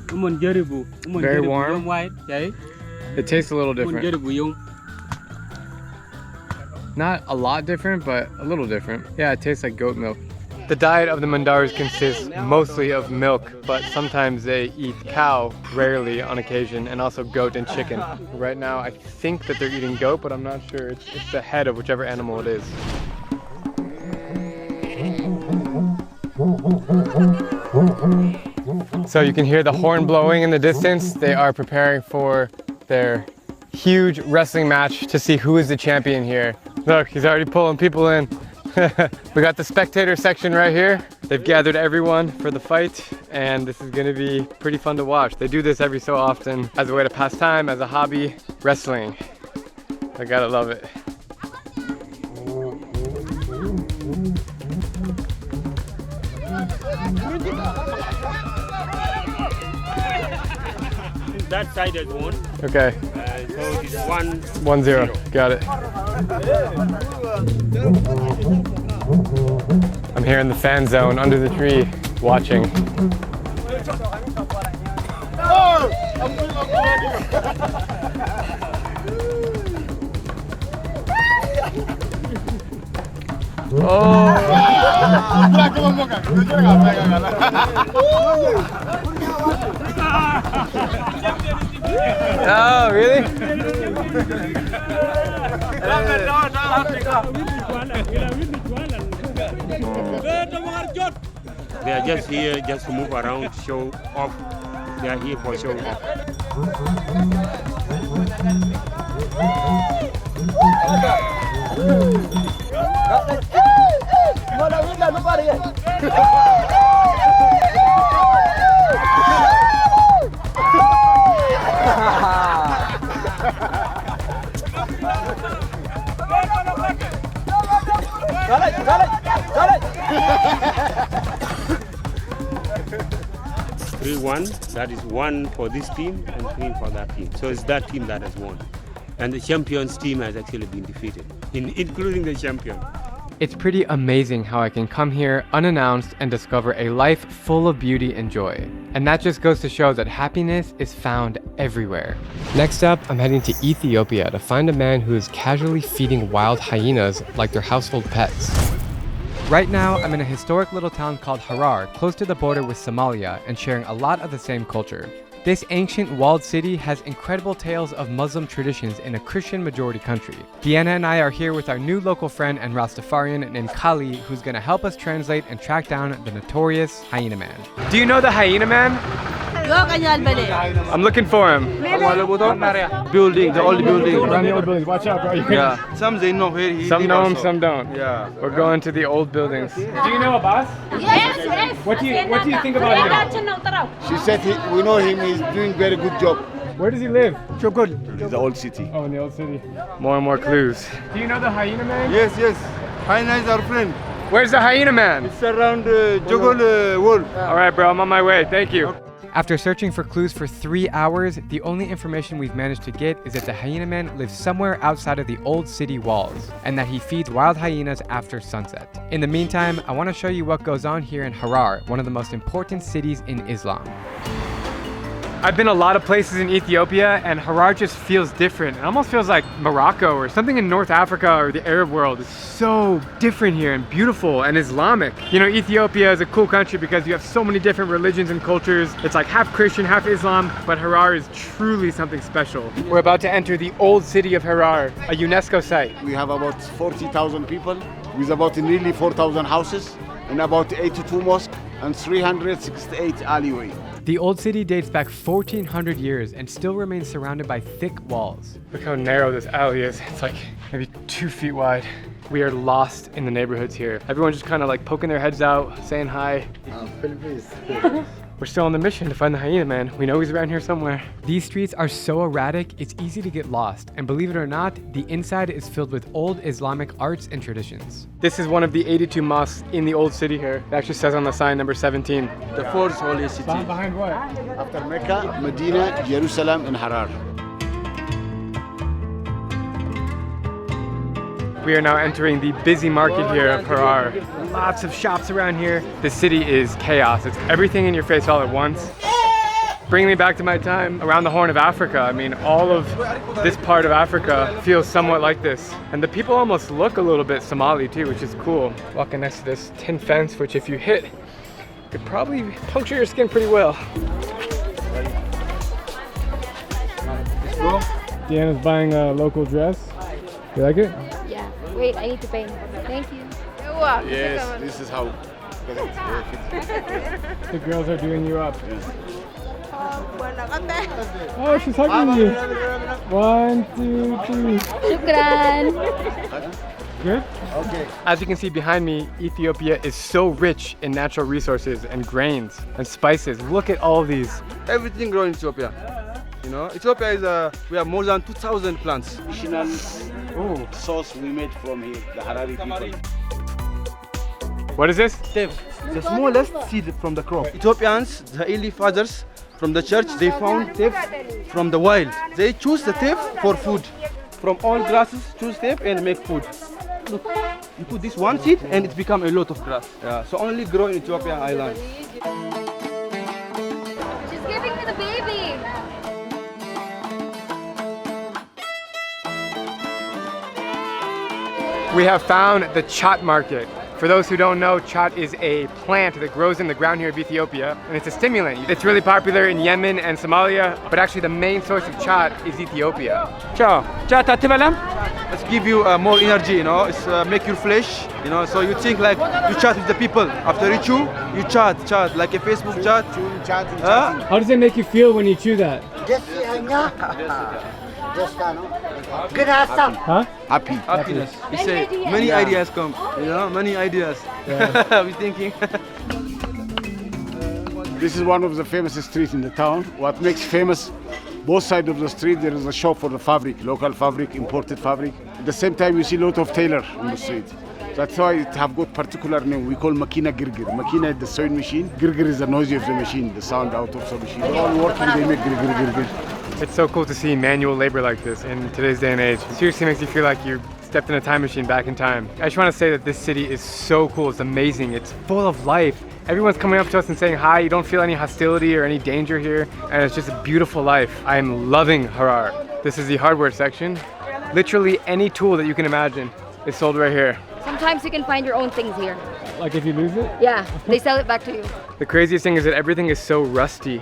Very warm. It tastes a little different. Not a lot different, but a little different. Yeah, it tastes like goat milk. The diet of the Mandaris consists mostly of milk, but sometimes they eat cow, rarely on occasion, and also goat and chicken. Right now, I think that they're eating goat, but I'm not sure. It's the head of whichever animal it is. So you can hear the horn blowing in the distance. They are preparing for their huge wrestling match to see who is the champion here. Look, he's already pulling people in. We got the spectator section right here. They've gathered everyone for the fight, and this is gonna be pretty fun to watch. They do this every so often as a way to pass time, as a hobby, wrestling. I gotta love it. That side has won. Okay. So it's 1-0. 1-0. Got it. I'm here in the fan zone under the tree watching. Oh, really? They are just here just to move around, show off. They are here for show off. That is 1 for this team and 3 for that team. So it's that team that has won. And the champions team has actually been defeated, including the champion. It's pretty amazing how I can come here unannounced and discover a life full of beauty and joy. And that just goes to show that happiness is found everywhere. Next up, I'm heading to Ethiopia to find a man who is casually feeding wild hyenas like their household pets. Right now, I'm in a historic little town called Harar, close to the border with Somalia and sharing a lot of the same culture. This ancient walled city has incredible tales of Muslim traditions in a Christian majority country. Deanna and I are here with our new local friend and Rastafarian named Kali, who's gonna help us translate and track down the notorious Hyena Man. Do you know the Hyena Man? I'm looking for him. Building, the old building. Around the old buildings. Watch out, bro. Yeah. Some they know where he Some live know him, also. some don't. Yeah. We're going to the old buildings. Do you know Abbas? Yes. What do you think about him? She said we know him, he's doing very good job. Where does he live? It's the old city. Oh, in the old city. More and more clues. Do you know the Hyena Man? Yes. Hyena is our friend. Where's the Hyena Man? It's around Jogol Wall. All right, bro, I'm on my way. Thank you. After searching for clues for 3 hours, the only information we've managed to get is that the Hyena Man lives somewhere outside of the old city walls, and that he feeds wild hyenas after sunset. In the meantime, I want to show you what goes on here in Harar, one of the most important cities in Islam. I've been a lot of places in Ethiopia, and Harar just feels different. It almost feels like Morocco or something in North Africa or the Arab world. It's so different here and beautiful and Islamic. You know, Ethiopia is a cool country because you have so many different religions and cultures. It's like half Christian, half Islam, but Harar is truly something special. We're about to enter the old city of Harar, a UNESCO site. We have about 40,000 people with about nearly 4,000 houses and about 82 mosques and 368 alleyways. The old city dates back 1,400 years and still remains surrounded by thick walls. Look how narrow this alley is. It's like maybe 2 feet wide. We are lost in the neighborhoods here. Everyone's just kind of like poking their heads out, saying hi. We're still on the mission to find the hyena man. We know he's around here somewhere. These streets are so erratic, it's easy to get lost. And believe it or not, the inside is filled with old Islamic arts and traditions. This is one of the 82 mosques in the old city here. It actually says on the sign number 17. The fourth holy city. Behind what? After Mecca, Medina, Jerusalem, and Harar. We are now entering the busy market here of Harar. Lots of shops around here. The city is chaos. It's everything in your face all at once. Bringing me back to my time around the Horn of Africa. I mean, all of this part of Africa feels somewhat like this. And the people almost look a little bit Somali too, which is cool. Walking next to this tin fence, which if you hit, could probably puncture your skin pretty well. Deanna's buying a local dress. You like it? Yeah. Wait, I need to pay. Thank you. Yes, this is how. The girls are doing you up. Oh, she's hugging you. 1, 2, 3. Shukran. Good? Okay. As you can see behind me, Ethiopia is so rich in natural resources and grains and spices. Look at all these. Everything grown in Ethiopia. You know, Ethiopia is we have more than 2,000 plants. Traditional sauce we made from here, the Harari people. What is this? Teff, the smallest seed from the crop. Ethiopians, the early fathers from the church, they found teff from the wild. They choose the teff for food. From all grasses, choose teff and make food. Look, you put this one seed and it become a lot of grass. Yeah, so only grow in Ethiopia island. She's giving me the baby. We have found the chat market. For those who don't know, chat is a plant that grows in the ground here of Ethiopia, and it's a stimulant. It's really popular in Yemen and Somalia, but actually the main source of chat is Ethiopia. Ciao. Chat Let's give you more energy, you know, it's make your flesh, you know, so you think like you chat with the people. After you chew, you chat, like a Facebook chat. How does it make you feel when you chew that? Huh? Happiness. You say many ideas come, you know, many ideas. Yeah. We're thinking. This is one of the famous streets in the town. What makes famous, both sides of the street, there is a shop for the fabric, local fabric, imported fabric. At the same time, you see a lot of tailor on the street. That's why it have got particular name. We call makina girgir. Makina is the sewing machine. Girgir is the noise of the machine, the sound out of the machine. All working, they make girgir, girgir. It's so cool to see manual labor like this in today's day and age. It seriously makes you feel like you stepped in a time machine back in time. I just want to say that this city is so cool. It's amazing. It's full of life. Everyone's coming up to us and saying hi. You don't feel any hostility or any danger here. And it's just a beautiful life. I am loving Harar. This is the hardware section. Literally any tool that you can imagine is sold right here. Sometimes you can find your own things here. Like if you lose it? Yeah, they sell it back to you. The craziest thing is that everything is so rusty.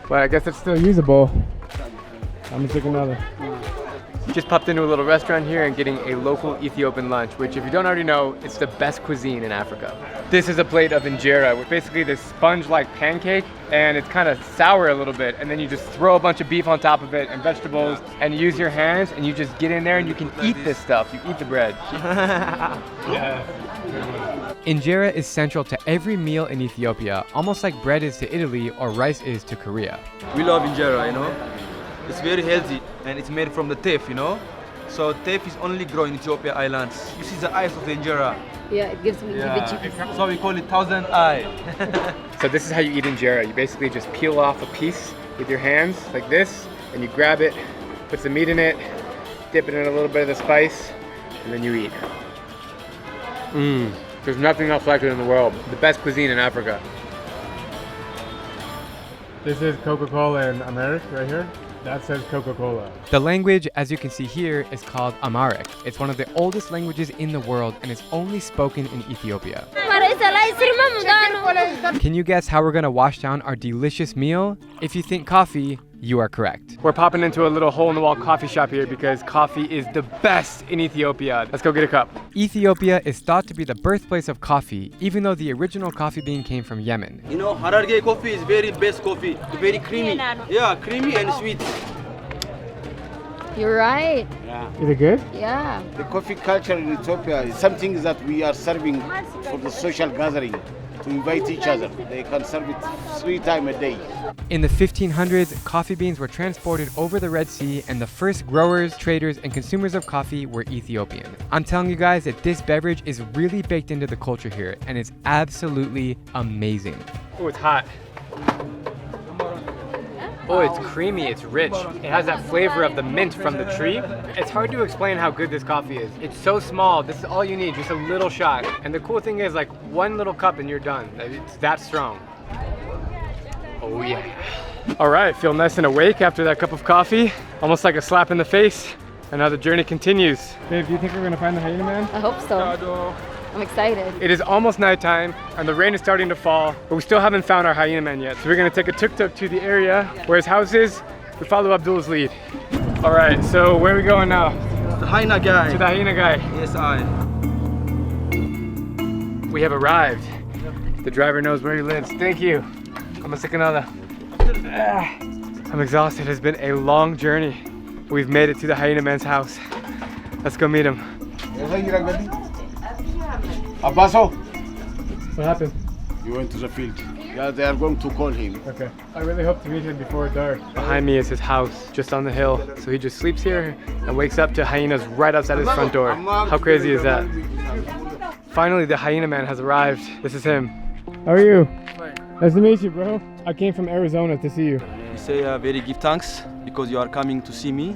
But I guess it's still usable. I'm gonna take another. Just popped into a little restaurant here and getting a local Ethiopian lunch, which if you don't already know, it's the best cuisine in Africa. This is a plate of injera, which basically this sponge-like pancake, and it's kind of sour a little bit, and then you just throw a bunch of beef on top of it and vegetables, and you use your hands, and you just get in there and you can eat this stuff. You eat the bread. Yeah. Injera is central to every meal in Ethiopia, almost like bread is to Italy or rice is to Korea. We love injera, you know. It's very healthy and it's made from the teff, you know. So teff is only grown in Ethiopia islands. You see the eyes of the injera. Yeah, it gives me heebie-jeebies. So we call it 1,000 eye. So this is how you eat injera. You basically just peel off a piece with your hands like this, and you grab it, put some meat in it, dip it in a little bit of the spice, and then you eat. There's nothing else like it in the world. The best cuisine in Africa. This is Coca-Cola in America right here. That says Coca-Cola. The language, as you can see here, is called Amharic. It's one of the oldest languages in the world and is only spoken in Ethiopia. Can you guess how we're gonna wash down our delicious meal? If you think coffee, you are correct. We're popping into a little hole-in-the-wall coffee shop here because coffee is the best in Ethiopia. Let's go get a cup. Ethiopia is thought to be the birthplace of coffee, even though the original coffee bean came from Yemen. You know, Hararge coffee is very best coffee. Very creamy. Yeah, creamy and sweet. You're right. Yeah. Is it good? Yeah. The coffee culture in Ethiopia is something that we are serving for the social gathering. to invite each other. They can serve it 3 times a day. In the 1500s, coffee beans were transported over the Red Sea, and the first growers, traders, and consumers of coffee were Ethiopian. I'm telling you guys that this beverage is really baked into the culture here, and it's absolutely amazing. Oh, it's hot. Oh, it's creamy, it's rich. It has that flavor of the mint from the tree. It's hard to explain how good this coffee is. It's so small, this is all you need, just a little shot. And the cool thing is, like, one little cup and you're done. It's that strong. Oh yeah. All right, feel nice and awake after that cup of coffee. Almost like a slap in the face. And now the journey continues. Babe, do you think we're gonna find the hyena man? I hope so. I'm excited. It is almost nighttime and the rain is starting to fall, but we still haven't found our hyena man yet. So we're gonna take a tuk-tuk to the area where his house is. We follow Abdul's lead. All right, so where are we going now? The hyena guy. To the hyena guy. Yes, I. We have arrived. The driver knows where he lives. Thank you. I'm exhausted. It's been a long journey. We've made it to the hyena man's house. Let's go meet him. Abbaso, What happened? he went to the field. Yeah, they are going to call him. Okay. I really hope to meet him before dark. Behind me is his house, just on the hill. So he just sleeps here and wakes up to hyenas right outside his front door. How crazy is that? Finally, the hyena man has arrived. This is him. How are you? Nice to meet you, bro. I came from Arizona to see you. We say very give thanks because you are coming to see me.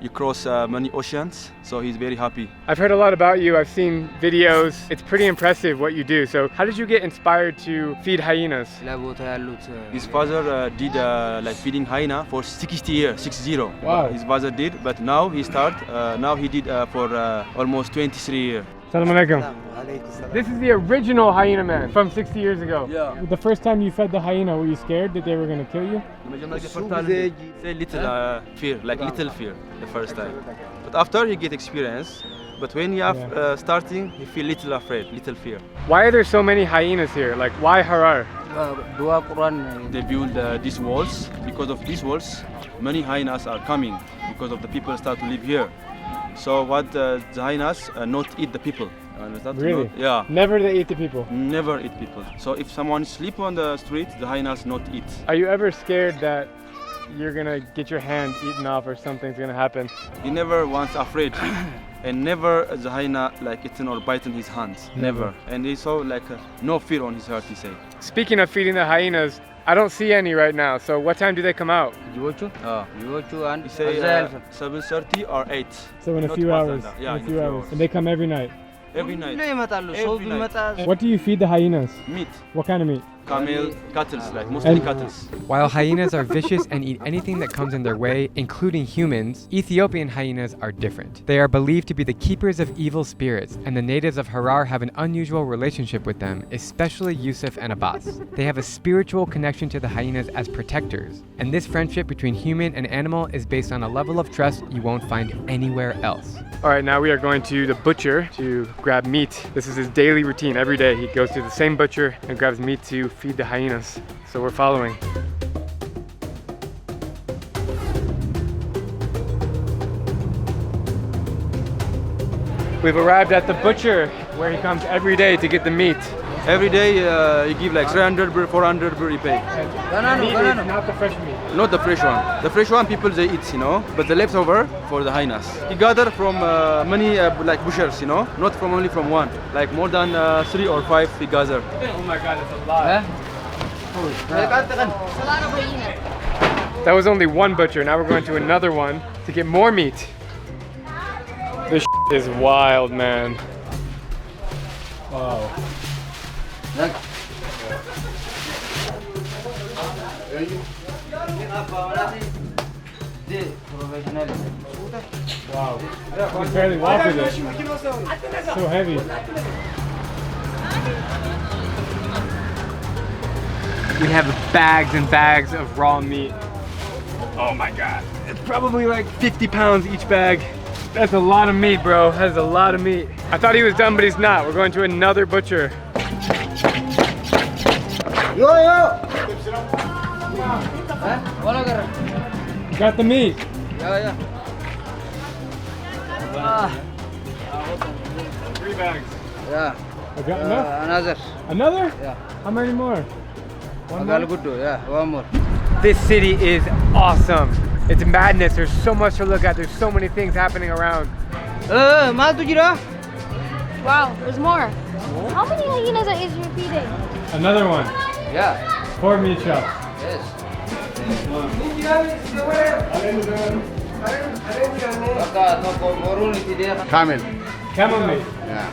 You cross many oceans, so he's very happy. I've heard a lot about you. I've seen videos. It's pretty impressive what you do. So how did you get inspired to feed hyenas? His father did like feeding hyena for 60 years, 60. Wow. His father did, but now he now he did for almost 23 years. Assalamu alaikum. This is the original hyena man from 60 years ago. Yeah. The first time you fed the hyena, were you scared that they were going to kill you? Say little fear, like little fear the first time. But after he get experience, but when you are starting, you feel little afraid, little fear. Why are there so many hyenas here? Like, why Harar? They build these walls. Because of these walls, many hyenas are coming because of the people start to live here. So what the hyenas not eat the people. Understand? Really? Yeah. Never they eat the people? Never eat people. So if someone sleep on the street, the hyenas not eat. Are you ever scared that you're gonna get your hand eaten off or something's gonna happen? He never once afraid. And never the hyena like eating or biting his hands. Never. And he saw like no fear on his heart, he say. Speaking of feeding the hyenas, I don't see any right now. So what time do they come out? He say 7:30 or 8. So in a Not few more hours. than that. Yeah, in a few hours. And they come every night. Every night. Every night. What do you feed the hyenas? Meat. What kind of meat? Camel, cattle, like mostly cattle. While hyenas are vicious and eat anything that comes in their way, including humans, Ethiopian hyenas are different. They are believed to be the keepers of evil spirits, and the natives of Harar have an unusual relationship with them, especially Yusuf and Abbas. They have a spiritual connection to the hyenas as protectors, and this friendship between human and animal is based on a level of trust you won't find anywhere else. All right, now we are going to the butcher to grab meat. This is his daily routine. Every day he goes to the same butcher and grabs meat to feed the hyenas. So we're following. We've arrived at the butcher where he comes every day to get the meat. Every day he give like 300 birr, 400 birr he pay. Not the fresh meat. Not the fresh one. The fresh one people they eat, you know, but the leftover for the hyenas. He gather from many like butchers, you know, not from only from one. Like more than 3 or 5 he gather. Oh my god, that's a lot. It's a lot of hyenas. That was only one butcher. Now we're going to another one to get more meat. This is wild, man. Wow. Wow. You can barely walk with it. So heavy. We have bags and bags of raw meat. Oh my god. It's probably like 50 pounds each bag. That's a lot of meat, bro. That's a lot of meat. I thought he was done, but he's not. We're going to another butcher. Got the meat. Yeah. 3 bags. Yeah. I got enough? Another. Another? Yeah. How many more? One more? Yeah, one more. This city is awesome. It's madness. There's so much to look at. There's so many things happening around. Wow, there's more. How many hyenas are Israel feeding? Another one. Yeah. 4 meat chops. Yes. Camel. Camel meat. Yeah.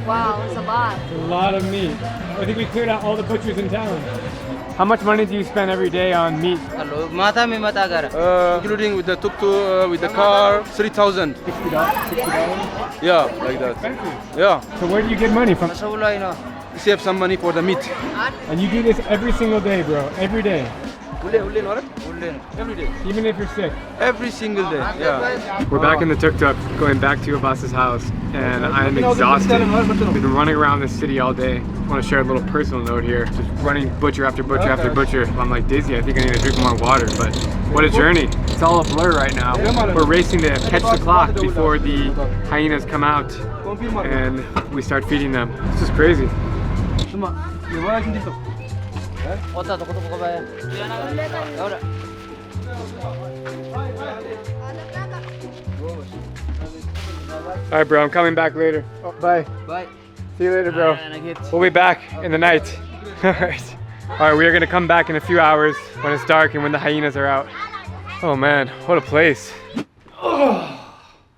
Wow, it's a lot. It's a lot of meat. I think we cleared out all the butchers in town. How much money do you spend every day on meat? Including with the tuk-tuk, with the car, 3,000. $60? Yeah, like that. Expensive. Yeah. So where do you get money from? Save some money for the meat. And you do this every single day, bro. Every day. Every day. Even if you're sick. Every single day. Yeah. We're back in the tuk-tuk, going back to Abbas's house, and I am exhausted. We've been running around this city all day. I want to share a little personal note here. Just running butcher after butcher after butcher. I'm like dizzy. I think I need to drink more water, but what a journey. It's all a blur right now. We're racing to catch the clock before the hyenas come out and we start feeding them. This is crazy. All right, bro, I'm coming back later. Oh, bye. Bye. See you later, bro. We'll be back in the night. All right. All right, we are gonna come back in a few hours when it's dark and when the hyenas are out. Oh man, what a place. Oh,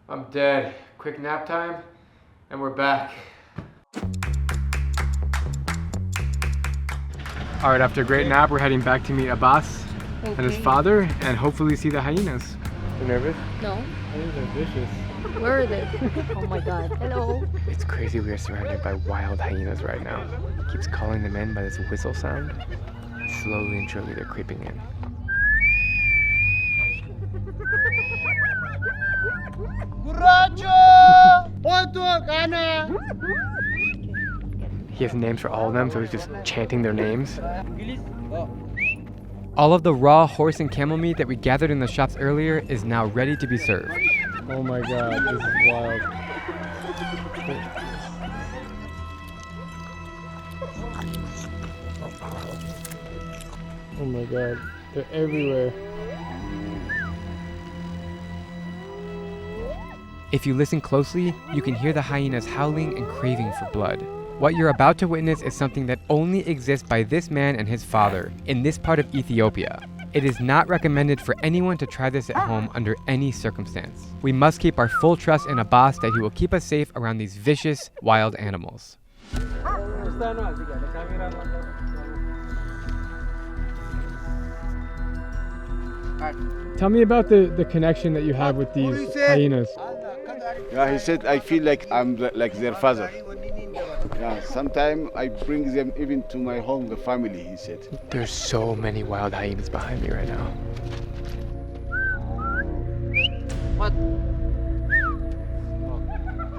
I'm dead. Quick nap time, and we're back. All right, after a great nap, we're heading back to meet Abbas and his father and hopefully see the hyenas. You nervous? No. Hyenas are vicious. Where are they? Oh my god. Hello. It's crazy we are surrounded by wild hyenas right now. He keeps calling them in by this whistle sound. Slowly and surely they're creeping in. He has names for all of them, so he's just chanting their names. All of the raw horse and camel meat that we gathered in the shops earlier is now ready to be served. Oh my god, this is wild. Oh my god, they're everywhere. If you listen closely, you can hear the hyenas howling and craving for blood. What you're about to witness is something that only exists by this man and his father in this part of Ethiopia. It is not recommended for anyone to try this at home under any circumstance. We must keep our full trust in Abbas that he will keep us safe around these vicious, wild animals. Tell me about the connection that you have with these hyenas. Yeah, he said, I feel like I'm like their father. Yeah, sometimes I bring them even to my home, the family, he said. There's so many wild hyenas behind me right now. What?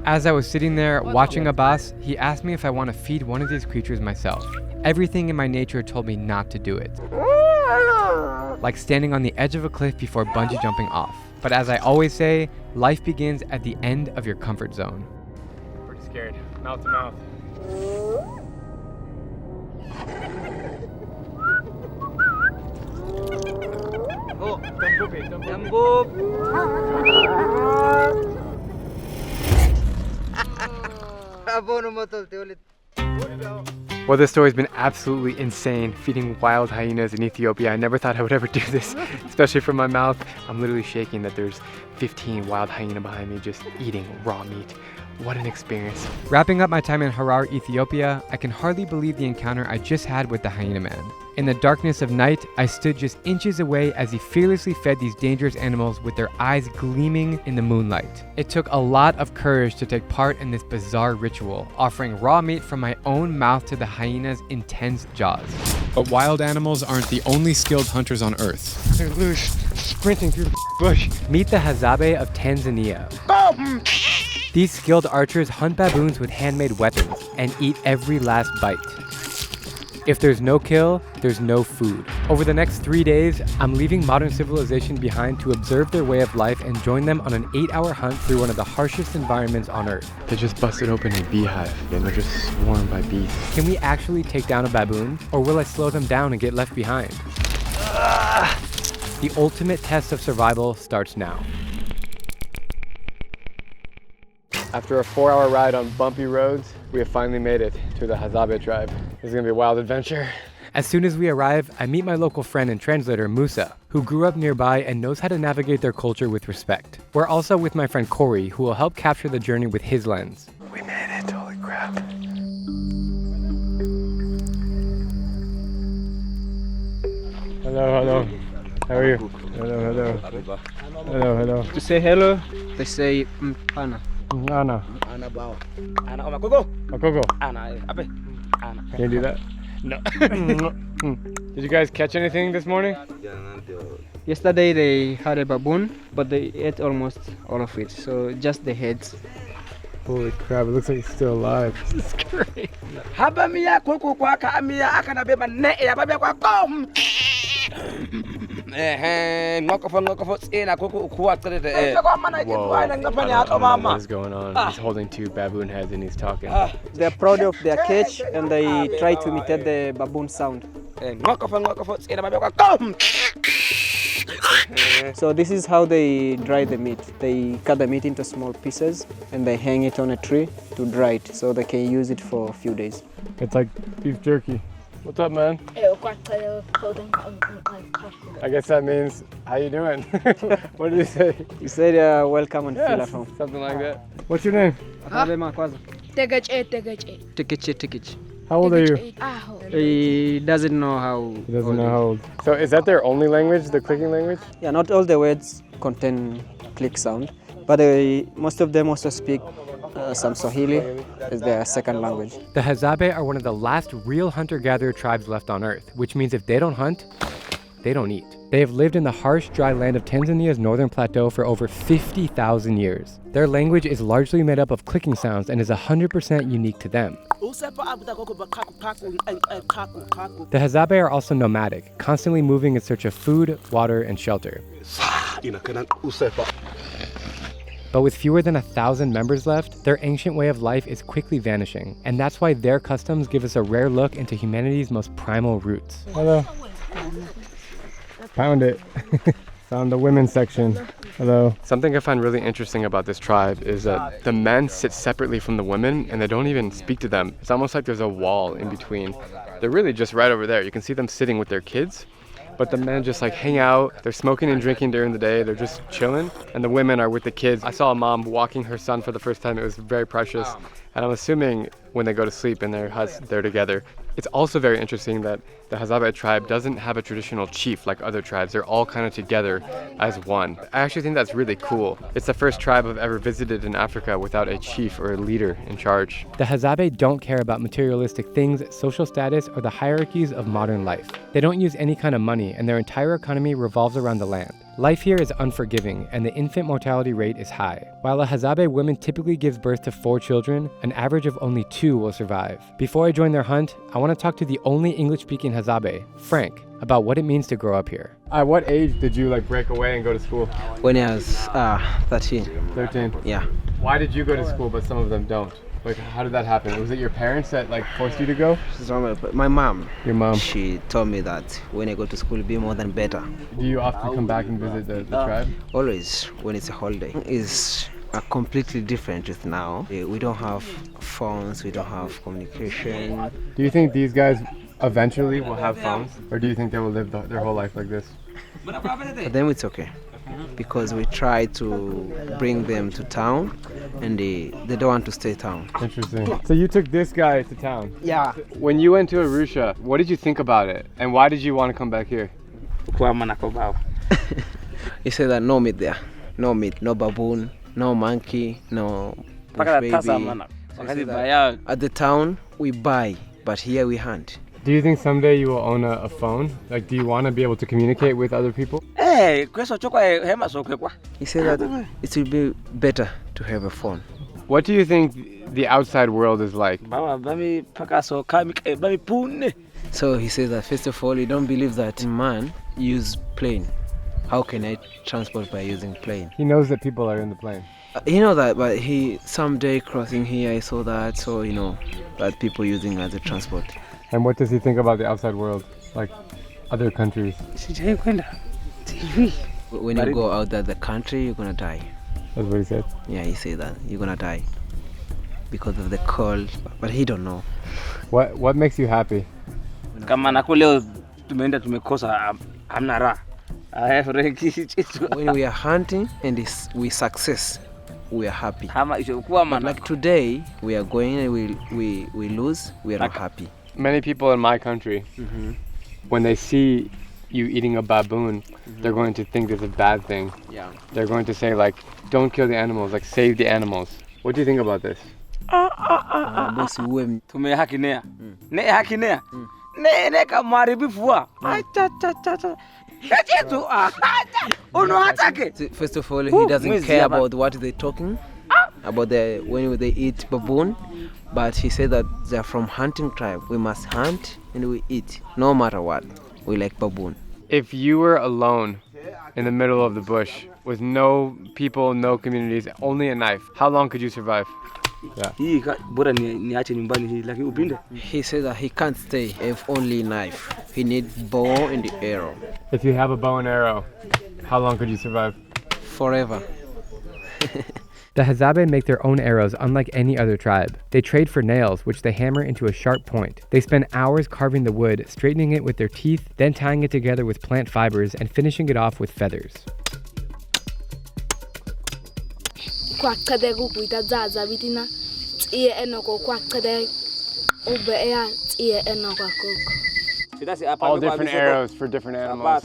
As I was sitting there watching Abbas, he asked me if I want to feed one of these creatures myself. Everything in my nature told me not to do it. Like standing on the edge of a cliff before bungee jumping off. But as I always say, life begins at the end of your comfort zone. Pretty scared, mouth to mouth. Oh, Well, this story's been absolutely insane, feeding wild hyenas in Ethiopia. I never thought I would ever do this, especially from my mouth. I'm literally shaking that there's 15 wild hyena behind me just eating raw meat. What an experience. Wrapping up my time in Harar, Ethiopia, I can hardly believe the encounter I just had with the hyena man. In the darkness of night, I stood just inches away as he fearlessly fed these dangerous animals with their eyes gleaming in the moonlight. It took a lot of courage to take part in this bizarre ritual, offering raw meat from my own mouth to the hyena's intense jaws. But wild animals aren't the only skilled hunters on Earth. They're loose, sprinting through the bush. Meet the Hadzabe of Tanzania. These skilled archers hunt baboons with handmade weapons and eat every last bite. If there's no kill, there's no food. Over the next 3 days, I'm leaving modern civilization behind to observe their way of life and join them on an 8-hour hunt through one of the harshest environments on Earth. They just busted open a beehive and they're just swarmed by bees. Can we actually take down a baboon? Or will I slow them down and get left behind? The ultimate test of survival starts now. After a 4-hour ride on bumpy roads, we have finally made it to the Hadzabe tribe. This is gonna be a wild adventure. As soon as we arrive, I meet my local friend and translator, Musa, who grew up nearby and knows how to navigate their culture with respect. We're also with my friend Corey, who will help capture the journey with his lens. We made it, holy crap. Hello, hello. How are you? Hello, hello. Hello, hello. To say hello, they say Ana. Ana. Ana bao. Ana Makogo. Makogo. Ana. Ape. Ana. Can you do that? No. Did you guys catch anything this morning? Yesterday they had a baboon, but they ate almost all of it. So just the heads. Holy crap, it looks like it's still alive. This is great. What is going on? He's holding 2 baboon heads and he's talking. They're proud of their catch and they try to imitate the baboon sound. So this is how they dry the meat. They cut the meat into small pieces and they hang it on a tree to dry it so they can use it for a few days. It's like beef jerky. What's up, man? I guess that means, how you doing? What did he say? He said, welcome and feel at home. Something like that. What's your name? Tikichi. How old are you? He doesn't know how. He doesn't know how old. So is that their only language, the clicking language? Yeah, not all the words contain click sound, but most of them also speak some Swahili as their second language. The Hadzabe are one of the last real hunter-gatherer tribes left on Earth, which means if they don't hunt, they don't eat. They have lived in the harsh, dry land of Tanzania's northern plateau for over 50,000 years. Their language is largely made up of clicking sounds and is 100% unique to them. The Hadzabe are also nomadic, constantly moving in search of food, water, and shelter. But with fewer than 1,000 members left, their ancient way of life is quickly vanishing, and that's why their customs give us a rare look into humanity's most primal roots. Hello. Found it. Found the women's section. Hello. Something I find really interesting about this tribe is that the men sit separately from the women and they don't even speak to them. It's almost like there's a wall in between. They're really just right over there. You can see them sitting with their kids, but the men just like hang out. They're smoking and drinking during the day. They're just chilling. And the women are with the kids. I saw a mom walking her son for the first time. It was very precious. And I'm assuming when they go to sleep in their huts, they're together. It's also very interesting that the Hadzabe tribe doesn't have a traditional chief like other tribes. They're all kind of together as one. I actually think that's really cool. It's the first tribe I've ever visited in Africa without a chief or a leader in charge. The Hadzabe don't care about materialistic things, social status, or the hierarchies of modern life. They don't use any kind of money, and their entire economy revolves around the land. Life here is unforgiving, and the infant mortality rate is high. While a Hadzabe woman typically gives birth to 4 children, an average of only 2 will survive. Before I join their hunt, I want to talk to the only English-speaking Hadzabe, Frank, about what it means to grow up here. At what age did you break away and go to school? When I was 13. 13? Yeah. Why did you go to school but some of them don't? How did that happen? Was it your parents that forced you to go? My mom. Your mom? She told me that when I go to school, be more than better. Do you often come back and visit the tribe? Always, when it's a holiday. It's completely different with now. We don't have phones, we don't have communication. Do you think these guys eventually will have phones? Or do you think they will live their whole life like this? For them it's okay, because we try to bring them to town and they don't want to stay town. Interesting. So you took this guy to town? Yeah. When you went to Arusha, what did you think about it? And why did you want to come back here? He said that no meat there. No meat, no baboon, no monkey, no baby. At the town we buy, but here we hunt. Do you think someday you will own a phone? Do you want to be able to communicate with other people? He said that it will be better to have a phone. What do you think the outside world is like? So he says that first of all, you don't believe that man use plane. How can I transport by using plane? He knows that people are in the plane. He know that, but he someday crossing here, I saw that, so you know that people using as a transport. And what does he think about the outside world, like other countries? When you go out of the country, you're gonna die. That's what he said. Yeah, he said that you're gonna die because of the cold, but he don't know. What makes you happy? Kama nako leo tumeenda tumekosa hamna raha. When we are hunting and we success, we are happy. But like today, we are going and we lose, we are not happy. Many people in my country, when they see you eating a baboon, they're going to think it's a bad thing. Yeah. They're going to say like, don't kill the animals, like save the animals. What do you think about this? Tume haki nea. Ne haki nea. Ne kamari bifua. First of all, he doesn't care about what they're talking about when they eat baboon, but he said that they're from hunting tribe. We must hunt and we eat, no matter what. We like baboon. If you were alone in the middle of the bush with no people, no communities, only a knife, how long could you survive? Yeah. He said that he can't stay if only knife. He needs bow and the arrow. If you have a bow and arrow, how long could you survive? Forever. The Hadzabe make their own arrows unlike any other tribe. They trade for nails, which they hammer into a sharp point. They spend hours carving the wood, straightening it with their teeth, then tying it together with plant fibers and finishing it off with feathers. All different arrows for different animals.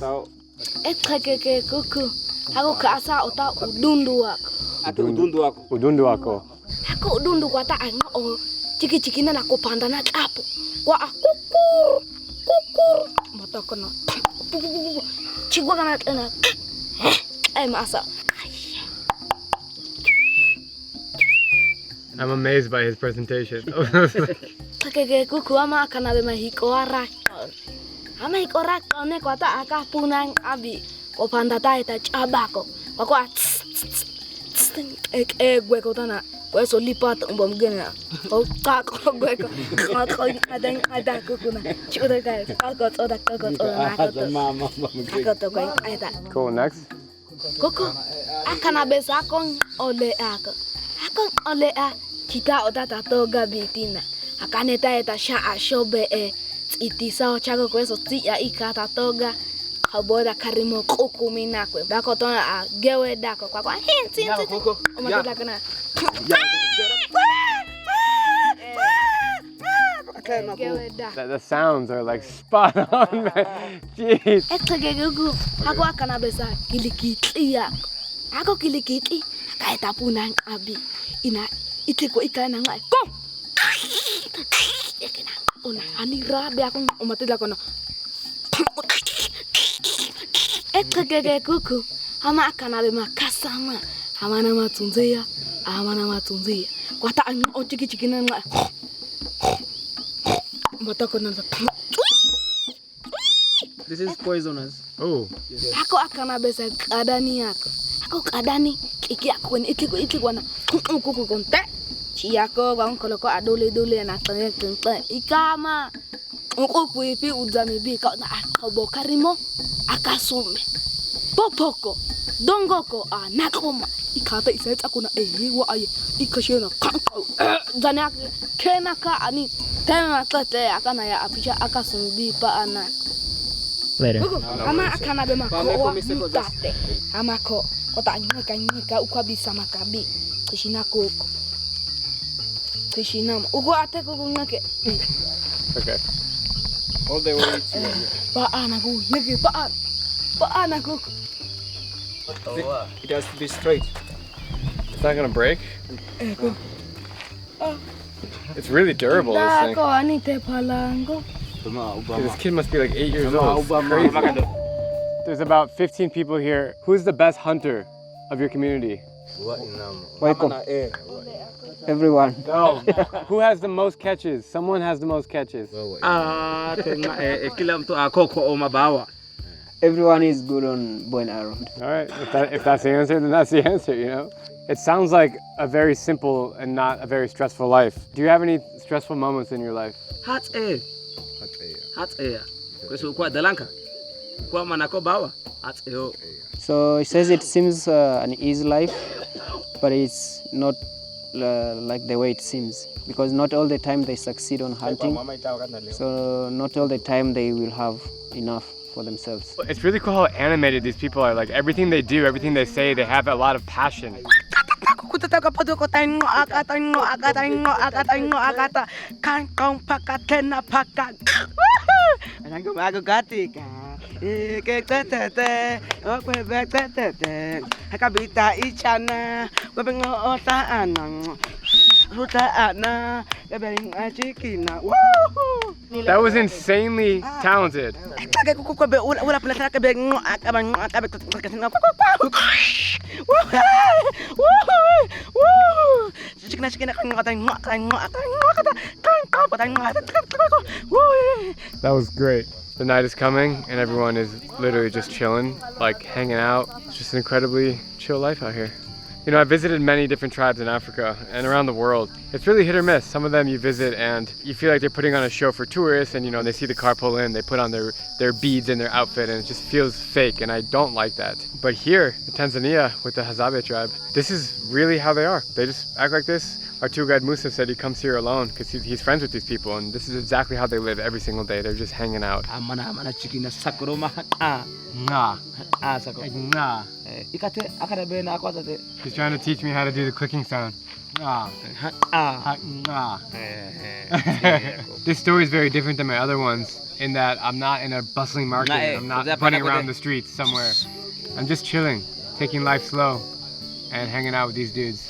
Udundu ako. Ako udundu kwa ta ang o chiki na nakupanda na tapo. Kwa kukur kukur motoko no. Chigwa kana tena. Masa. I'm amazed by his presentation. Keke kuku ama kana be mahiko araka. Ama hiko araka ne kwa ta aka punang abi. Ko panda ta ita chabako. Kwa gweko tana kweso lipat umbomgena o kako gweko kako adang adako kuna chuda kai kako toda Cool, next. Koko akana besa kon ole a kita otata toga bitina akane ta eta sha ashobe itisa chako kweso tia ikata toga aboda karimo kokumi nakwe dako tona gewe dako kwa hinti omatila kana The sounds are like spot on, man. Jeez. Gugu ako akana besa kilikiti ya ako kilikiti kaita punang abi ina itiko ikana ngai ko ona ani rabe ako omatila kana kuku ama akana be makasama ama na matunzia kwa ta ang o chiki na nga matako na. This is poisonous. Oh. Ako akana be sa kadani yako ako kadani iki ako ni itiko na kuku konte chi yako kwa nkoloko adole na tane ikama ukuku ipi udami bi ka na akobo karimo akasume popoko dongoko nakoma ikata isetsa kuna wa aye ikashena kanko dana kena ka ani tema tate akana ya apisha akasumbi pa ana Later. Ama akana be mako tate amako kota nyika ukwabisa makabi kushina koko kushina uko ate koko ngake. Okay. All the way to Paanaku, nigga, paanaku. It has to be straight. It's not gonna break? It's really durable, this thing. This kid must be like 8 years old. It's crazy. There's about 15 people here. Who's the best hunter of your community? Welcome. Everyone. No. Who has the most catches? Someone has the most catches. Everyone is good on bow and arrow. All right. If that's the answer, then that's the answer, you know? It sounds like a very simple and not a very stressful life. Do you have any stressful moments in your life? Hadzabe. So it says it seems an easy life, but it's not like the way it seems, because not all the time they succeed on hunting, so not all the time they will have enough for themselves. It's really cool how animated these people are. Like everything they do, everything they say, they have a lot of passion. That was insanely talented. That was great. The night is coming and everyone is literally just chilling, like hanging out. It's just an incredibly chill life out here. You know, I visited many different tribes in Africa and around the world. It's really hit or miss. Some of them you visit and you feel like they're putting on a show for tourists, and you know, they see the car pull in, they put on their beads and their outfit, and it just feels fake, and I don't like that. But here in Tanzania with the Hadzabe tribe, this is really how they are. They just act like this. Our tour guide Musa said he comes here alone because he's friends with these people, and this is exactly how they live every single day. They're just hanging out. He's trying to teach me how to do the clicking sound. This story is very different than my other ones in that I'm not in a bustling market. I'm not running around the streets somewhere. I'm just chilling, taking life slow, and hanging out with these dudes.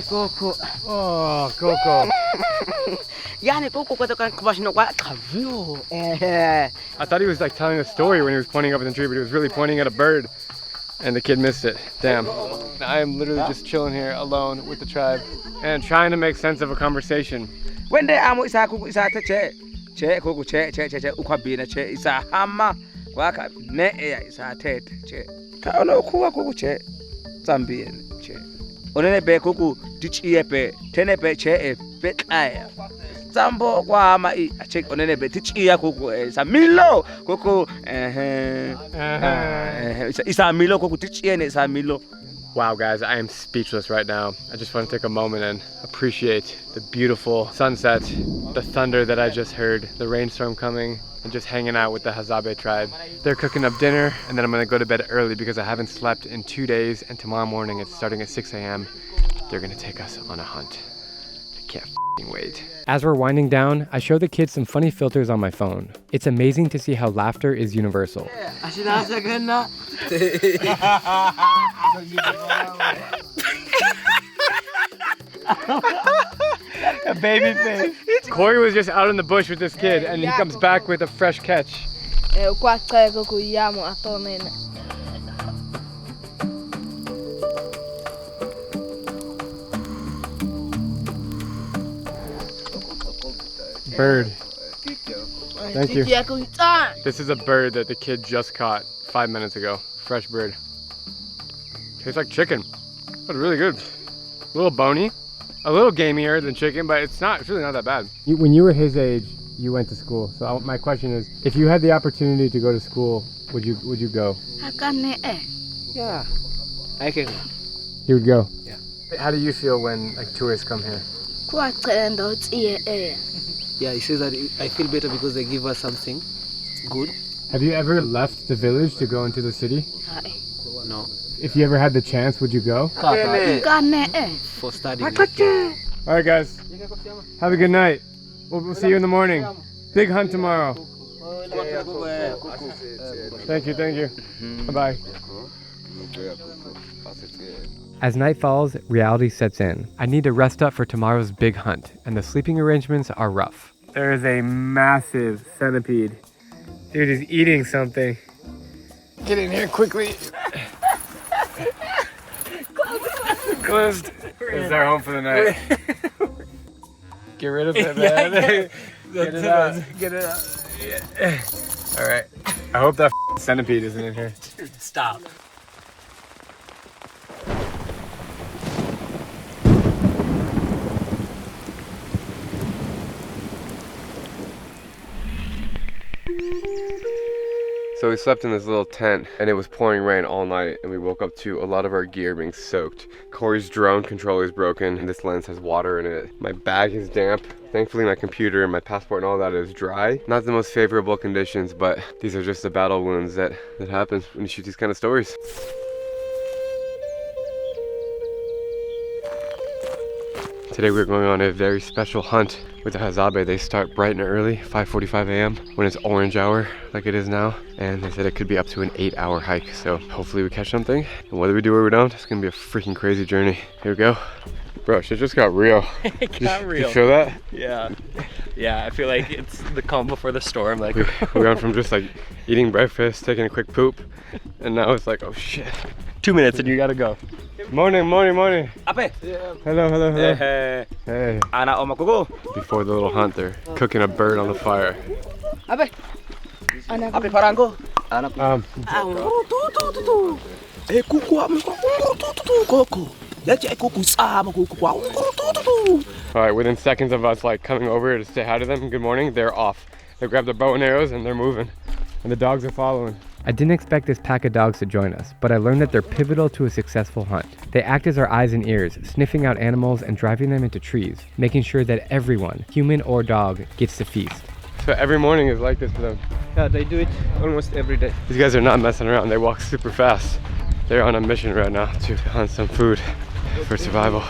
Coco. Oh, Coco. I thought he was like telling a story when he was pointing up at the tree, but he was really pointing at a bird. And the kid missed it. Damn. I am literally just chilling here alone with the tribe and trying to make sense of a conversation. When they are Sambo kwa ma check onene be tichia kuku sa milo kuku isa milo kuku tichia ne sa milo. Wow guys, I am speechless right now. I just want to take a moment and appreciate the beautiful sunset, the thunder that I just heard, the rainstorm coming, and just hanging out with the Hadzabe tribe. They're cooking up dinner, and then I'm gonna go to bed early because I haven't slept in 2 days, and tomorrow morning it's starting at 6 a.m. They're gonna take us on a hunt. I can't wait. As we're winding down, I show the kids some funny filters on my phone. It's amazing to see how laughter is universal. A baby face. Corey was just out in the bush with this kid, and he comes back with a fresh catch. Bird. Thank you. This is a bird that the kid just caught 5 minutes ago. Fresh bird. Tastes like chicken. But really good. A little bony. A little gamier than chicken, but it's really not that bad. When you were his age, you went to school. So my question is, if you had the opportunity to go to school, would you go? Yeah, I can go. You would go? Yeah. How do you feel when like tourists come here? Yeah, he says that I feel better because they give us something good. Have you ever left the village to go into the city? No. If you ever had the chance, would you go? For studying. All right, guys. Have a good night. We'll see you in the morning. Big hunt tomorrow. Thank you, thank you. Bye-bye. As night falls, reality sets in. I need to rest up for tomorrow's big hunt, and the sleeping arrangements are rough. There is a massive centipede. Dude is eating something. Get in here quickly. Closed. It's their home for the night. Get rid of it, man. Get it out. Get it out. Yeah. All right. I hope that centipede isn't in here. Dude, stop. So we slept in this little tent and it was pouring rain all night and we woke up to a lot of our gear being soaked. Corey's drone controller is broken and this lens has water in it. My bag is damp. Thankfully my computer and my passport and all that is dry. Not the most favorable conditions, but these are just the battle wounds that happen when you shoot these kind of stories. Today we're going on a very special hunt with the Hadzabe. They start bright and early, 5:45 a.m. when it's orange hour like it is now. And they said it could be up to an 8-hour hike. So hopefully we catch something. And whether we do or we don't, it's gonna be a freaking crazy journey. Here we go. Bro, shit just got real. It got real. You show that? Yeah. Yeah, I feel like it's the calm before the storm. Like we went from just like eating breakfast, taking a quick poop, and now it's like, oh shit. 2 minutes and you gotta go. Morning, morning, morning. Ape. Hello, hello, hello. Hey. Hey. Ana oma kuku. Before the little hunt, they're cooking a bird on the fire. Ape. Ape parango. Eh kuku am kuku. Alright, within seconds of us like coming over to say hi to them, good morning, they're off. They grabbed their bow and arrows and they're moving. And the dogs are following. I didn't expect this pack of dogs to join us, but I learned that they're pivotal to a successful hunt. They act as our eyes and ears, sniffing out animals and driving them into trees, making sure that everyone, human or dog, gets to feast. So every morning is like this for them. Yeah, they do it almost every day. These guys are not messing around. They walk super fast. They're on a mission right now to hunt some food for survival.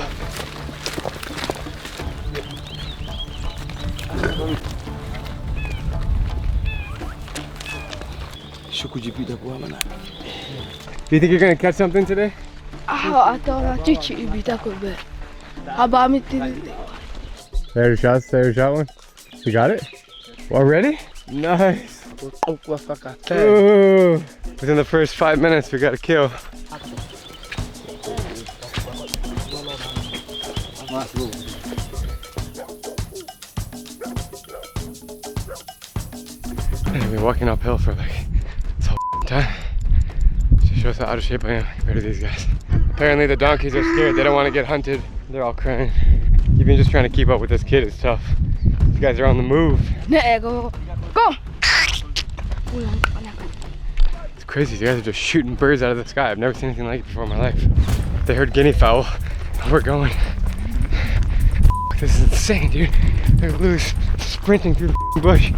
Do you think you're gonna catch something today? There, shot one. You got it? Already? Nice. Ooh. Within the first 5 minutes, we got a kill. And I've been walking uphill for like this whole time. Just shows how out of shape I am compared to these guys. Apparently the donkeys are scared. They don't want to get hunted. They're all crying. Even just trying to keep up with this kid is tough. These guys are on the move. Go! It's crazy. These guys are just shooting birds out of the sky. I've never seen anything like it before in my life. They heard guinea fowl. We're going. This is insane, dude. They're literally sprinting through the bush.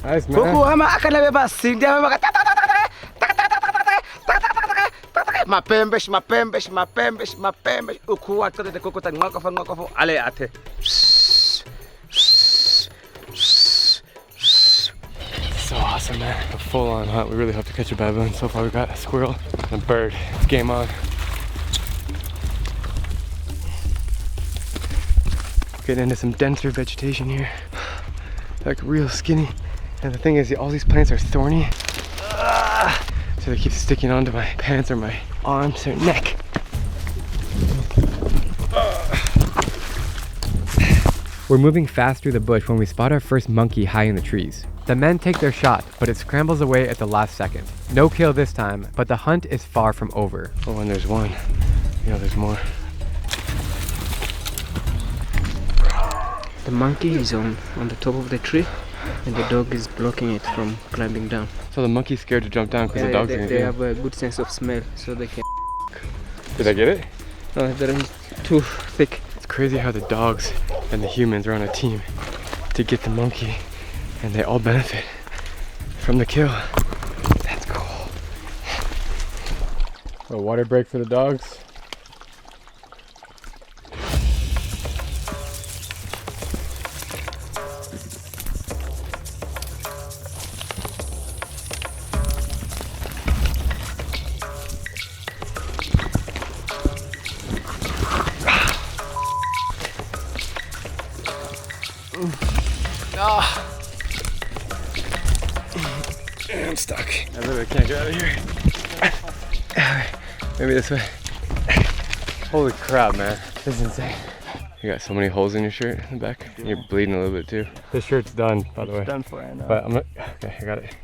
Nice, man. Ale ate. So awesome, man. A full-on hunt. We really hope to catch a baboon. So far we got a squirrel and a bird. It's game on. Getting into some denser vegetation here. Like real skinny. And the thing is, all these plants are thorny. So they keep sticking onto my pants or my arms or neck. We're moving fast through the bush when we spot our first monkey high in the trees. The men take their shot, but it scrambles away at the last second. No kill this time, but the hunt is far from over. Oh, and there's one. You know, there's more. The monkey is on the top of the tree, and the dog is blocking it from climbing down. So the monkey's scared to jump down because the dogs are gonna They have a good sense of smell, so they can. Did I get it? No, they're too thick. It's crazy how the dogs and the humans are on a team to get the monkey, and they all benefit from the kill. That's cool. A water break for the dogs. I'm stuck. I literally can't get out of here. Maybe this way. Holy crap, man. This is insane. You got so many holes in your shirt in the back. You're bleeding a little bit too. This shirt's done, by the way. Done for it, I know. But I'm not, okay, I got it.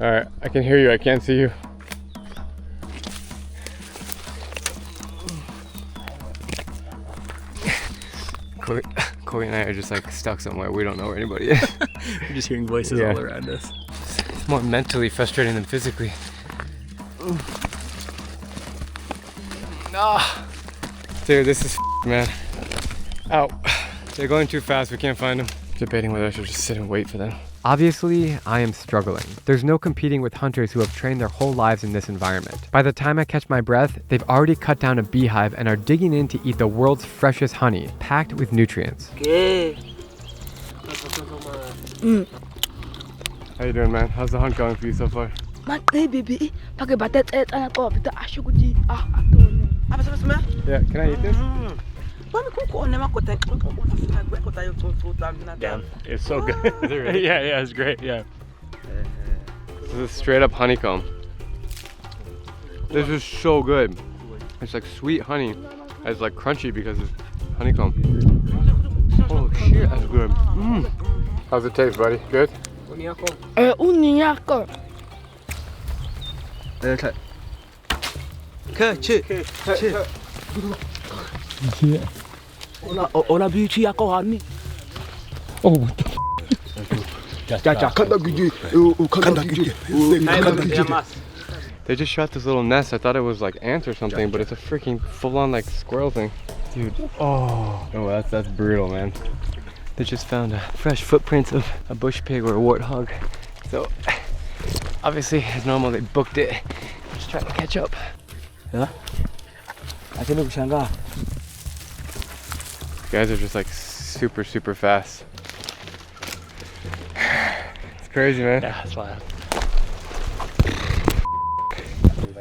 All right, I can hear you, I can't see you. Corey and I are just like stuck somewhere. We don't know where anybody is. We're just hearing voices all around us. It's more mentally frustrating than physically. Dude, this is man. Ow. They're going too fast, we can't find them. Debating whether I should just sit and wait for them. Obviously, I am struggling. There's no competing with hunters who have trained their whole lives in this environment. By the time I catch my breath, they've already cut down a beehive and are digging in to eat the world's freshest honey, packed with nutrients. Okay. How you doing, man? How's the hunt going for you so far? Hey, baby. Pakai batet anak kau kita asyik kuji. Apa sama? Yeah, can I eat this? Damn, it's so good. Yeah, it's great. Yeah. This is straight up honeycomb. This is so good. It's like sweet honey. It's like crunchy because it's honeycomb. Oh shit, that's good. How's it taste, buddy? Good? Uniako. Ona beauty ako hani. Oh. They just shot this little nest. I thought it was like ants or something, but it's a freaking full-on like squirrel thing. Dude, oh, that's brutal, man. They just found fresh footprints of a bush pig or a warthog. So, obviously, as normal, they booked it. Just trying to catch up. Yeah. I can kushangaa. Guys are just like super fast. It's crazy, man. Yeah, that's wild.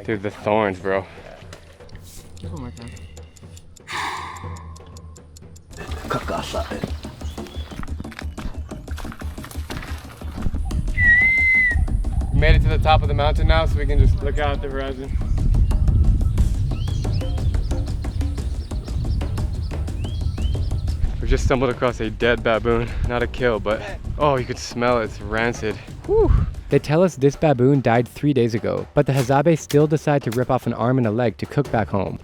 Dude, the thorns, bro. We made it to the top of the mountain now, so we can just look out at the horizon. We just stumbled across a dead baboon. Not a kill, but oh, you could smell it. It's rancid. Whew. They tell us this baboon died 3 days ago, but the Hadzabe still decide to rip off an arm and a leg to cook back home.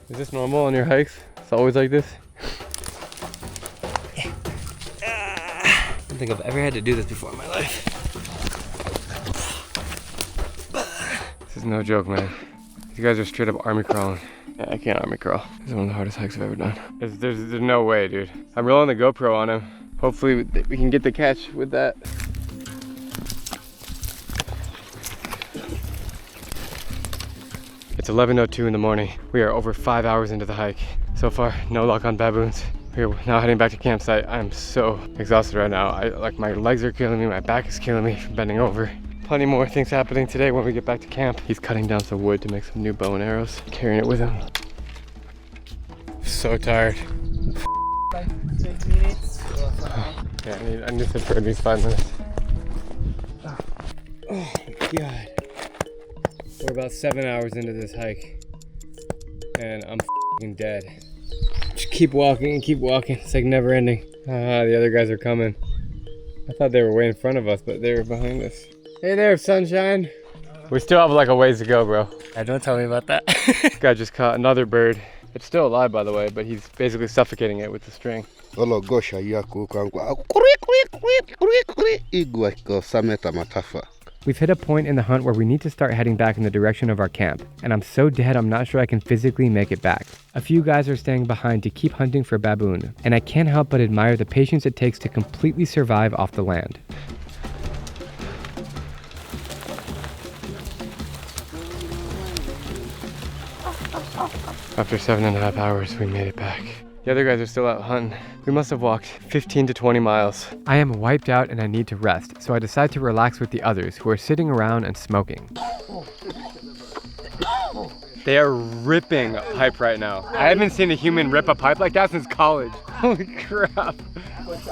Is this normal on your hikes? It's always like this? I don't think I've ever had to do this before in my life. This is no joke, man. These guys are straight up army crawling. Yeah, I can't army crawl. This is one of the hardest hikes I've ever done. There's no way, dude. I'm rolling the GoPro on him. Hopefully we can get the catch with that. It's 11:02 in the morning. We are over 5 hours into the hike. So far, no luck on baboons. We're now heading back to campsite. I'm so exhausted right now. Like my legs are killing me, my back is killing me from bending over. Plenty more things happening today when we get back to camp. He's cutting down some wood to make some new bow and arrows, carrying it with him. So tired. Yeah, I need to for at least 5 minutes. Oh my God. We're about 7 hours into this hike and I'm f***ing dead. Just keep walking and keep walking. It's like never ending. The other guys are coming. I thought they were way in front of us, but they were behind us. Hey there, sunshine. We still have like a ways to go, bro. Don't tell me about that. This guy just caught another bird. It's still alive, by the way, but he's basically suffocating it with the string. We've hit a point in the hunt where we need to start heading back in the direction of our camp, and I'm so dead I'm not sure I can physically make it back. A few guys are staying behind to keep hunting for baboon, and I can't help but admire the patience it takes to completely survive off the land. After 7.5 hours, we made it back. The other guys are still out hunting. We must have walked 15 to 20 miles. I am wiped out and I need to rest, so I decide to relax with the others who are sitting around and smoking. They are ripping a pipe right now. I haven't seen a human rip a pipe like that since college. Holy crap.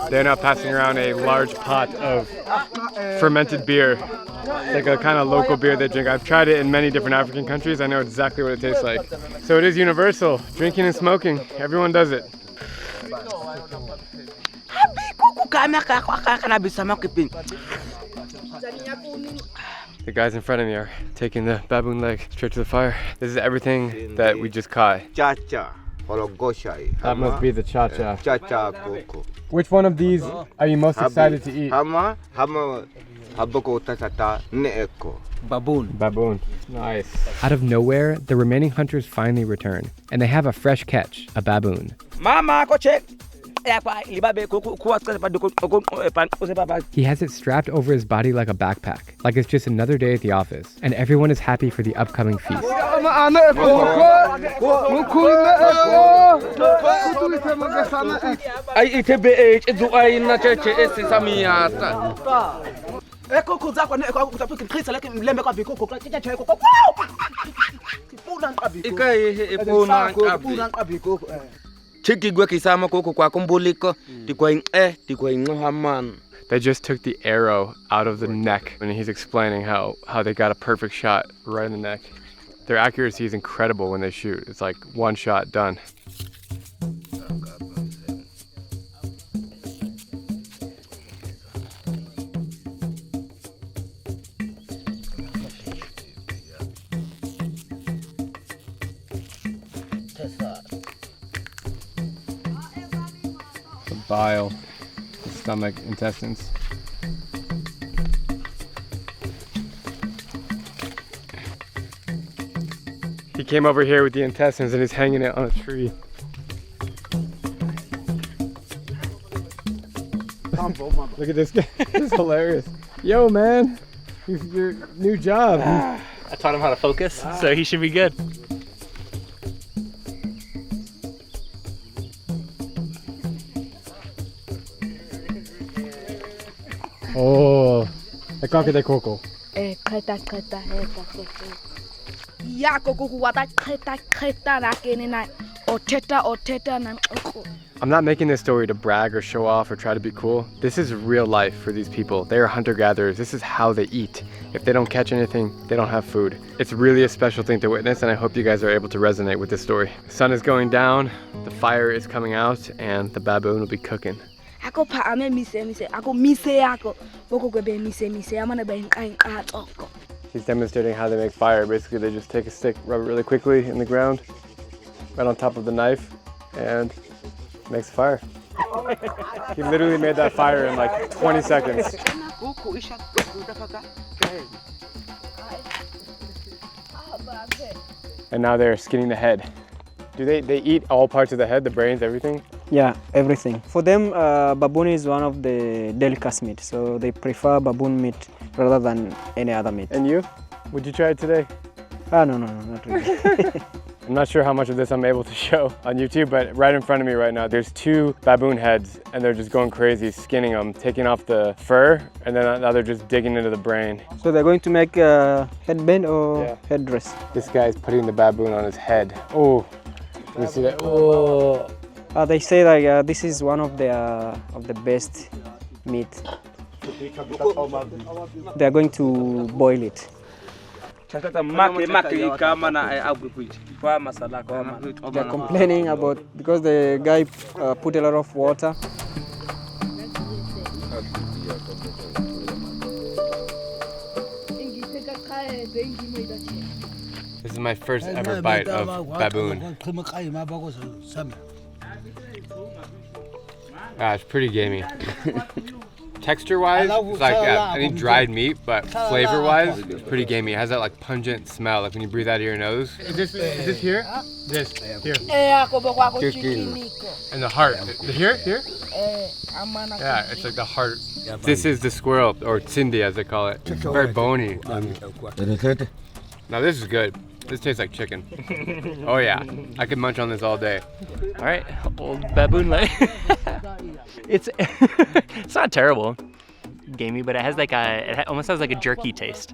They're now passing around a large pot of fermented beer. It's like a kind of local beer they drink. I've tried it in many different African countries. I know exactly what it tastes like. So it is universal. Drinking and smoking. Everyone does it. The guys in front of me are taking the baboon leg straight to the fire. This is everything that we just caught. That must be the cha-cha. Which one of these are you most excited to eat? Baboon. Baboon. Nice. Out of nowhere, the remaining hunters finally return, and they have a fresh catch, a baboon. Mama, go check. He has it strapped over his body like a backpack, like it's just another day at the office, and everyone is happy for the upcoming feast. They just took the arrow out of the neck, and he's explaining how they got a perfect shot right in the neck. Their accuracy is incredible when they shoot. It's like one shot, done. Bile, the stomach, intestines. He came over here with the intestines and he's hanging it on a tree. Look at this guy. This is hilarious. Yo, man, your new job. I taught him how to focus, so he should be good. Oh, the cock de coco. I'm not making this story to brag or show off or try to be cool. This is real life for these people. They are hunter-gatherers. This is how they eat. If they don't catch anything, they don't have food. It's really a special thing to witness, and I hope you guys are able to resonate with this story. The sun is going down, the fire is coming out, and the baboon will be cooking. He's demonstrating how they make fire. Basically, they just take a stick, rub it really quickly in the ground, right on top of the knife, and makes a fire. He literally made that fire in like 20 seconds. And now they're skinning the head. Do they eat all parts of the head, the brains, everything? Yeah, everything. For them, baboon is one of the delicacy meat, so they prefer baboon meat rather than any other meat. And you? Would you try it today? No, not really. I'm not sure how much of this I'm able to show on YouTube, but right in front of me right now, there's 2 baboon heads, and they're just going crazy, skinning them, taking off the fur, and then now they're just digging into the brain. So they're going to make a headband or headdress? This guy's putting the baboon on his head. Oh, can you see that? Oh. They say like this is one of the best meat. They are going to boil it. They're complaining about because the guy put a lot of water. This is my first ever bite of baboon. It's pretty gamey. Texture-wise, it's like any dried meat, but flavor-wise, it's pretty gamey. It has that like pungent smell, like when you breathe out of your nose. Is this here? This here. And the heart. Here? Yeah, it's like the heart. This is the squirrel, or tsindi as they call it. It's very bony. Now this is good. This tastes like chicken. Oh yeah, I could munch on this all day. All right, old baboon leg. It's not terrible, gamey, but it has like it almost has like a jerky taste.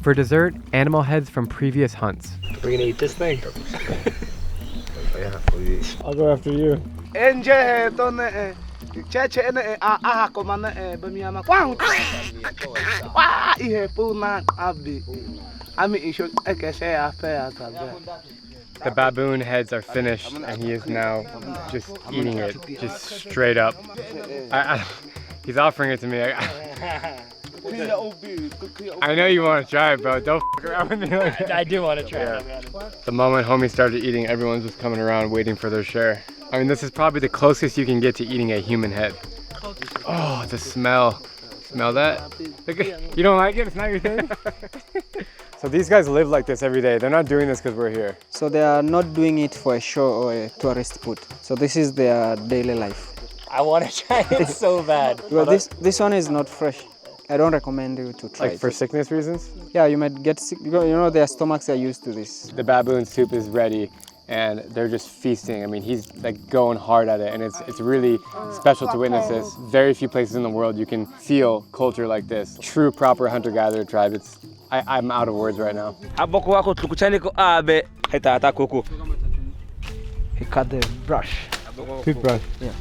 For dessert, animal heads from previous hunts. We're gonna eat this thing. I'll go after you. The baboon heads are finished and he is now just eating it, just straight up. He's offering it to me. I know you want to try it, bro. Don't f around with me like that. I do want to try it. The moment homie started eating, everyone's just coming around waiting for their share. I mean, this is probably the closest you can get to eating a human head. Oh, the smell. Smell that? You don't like it? It's not your thing? So these guys live like this every day. They're not doing this because we're here. So they are not doing it for a show or a tourist put. So this is their daily life. I want to try it so bad. Well, this one is not fresh. I don't recommend you to try it. Like for sickness reasons? Yeah, you might get sick because you know their stomachs are used to this. The baboon soup is ready and they're just feasting. I mean, he's like going hard at it and it's really special to witness this. Very few places in the world you can feel culture like this. True proper hunter-gatherer tribe. I'm out of words right now. He cut the brush. Toothbrush. Yeah.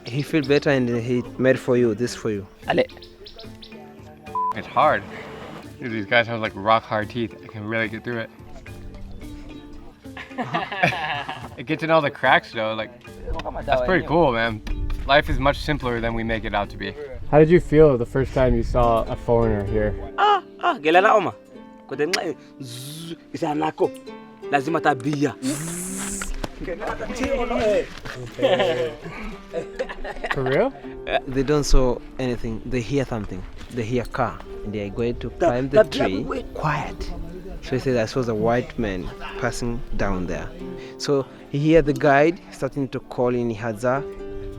He feel better and he made for you, this for you. It's hard. Dude, these guys have like rock hard teeth. I can really get through it. It gets in all the cracks though. Like, that's pretty cool, man. Life is much simpler than we make it out to be. How did you feel the first time you saw a foreigner here? For real? They don't saw anything. They hear something. They hear a car. And they are going to climb the tree. Quiet. So he said, I saw the white man passing down there. So he hear the guide starting to call in Hadzabe.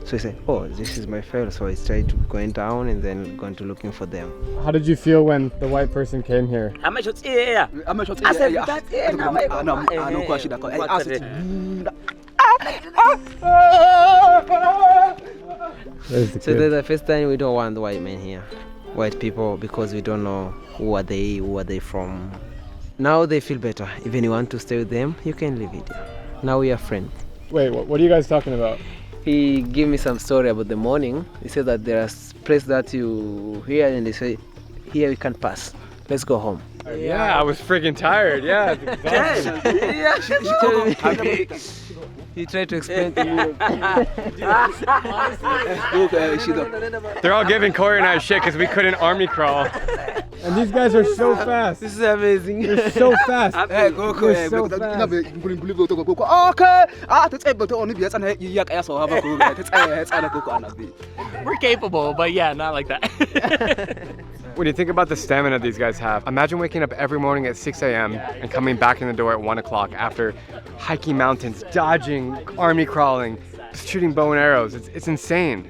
So he said, oh, this is my fellow. So he started going down and then going to looking for them. How did you feel when the white person came here? So that's the first time we don't want the white men here. White people, because we don't know who are they from. Now they feel better. If you want to stay with them, you can leave it. Now we are friends. Wait, what are you guys talking about? He gave me some story about the morning. He said that there are places that you hear and they say, here we can't pass. Let's go home. Yeah, I was freaking tired. Yeah. He tried to explain to me. They're all giving Corey and I shit because we couldn't army crawl. And these guys are so fast. This is amazing. They're so fast. They're so fast. We're capable, but yeah, not like that. When you think about the stamina these guys have, imagine waking up every morning at 6 a.m. and coming back in the door at 1 o'clock after hiking mountains, dodging, army crawling, shooting bow and arrows. It's insane.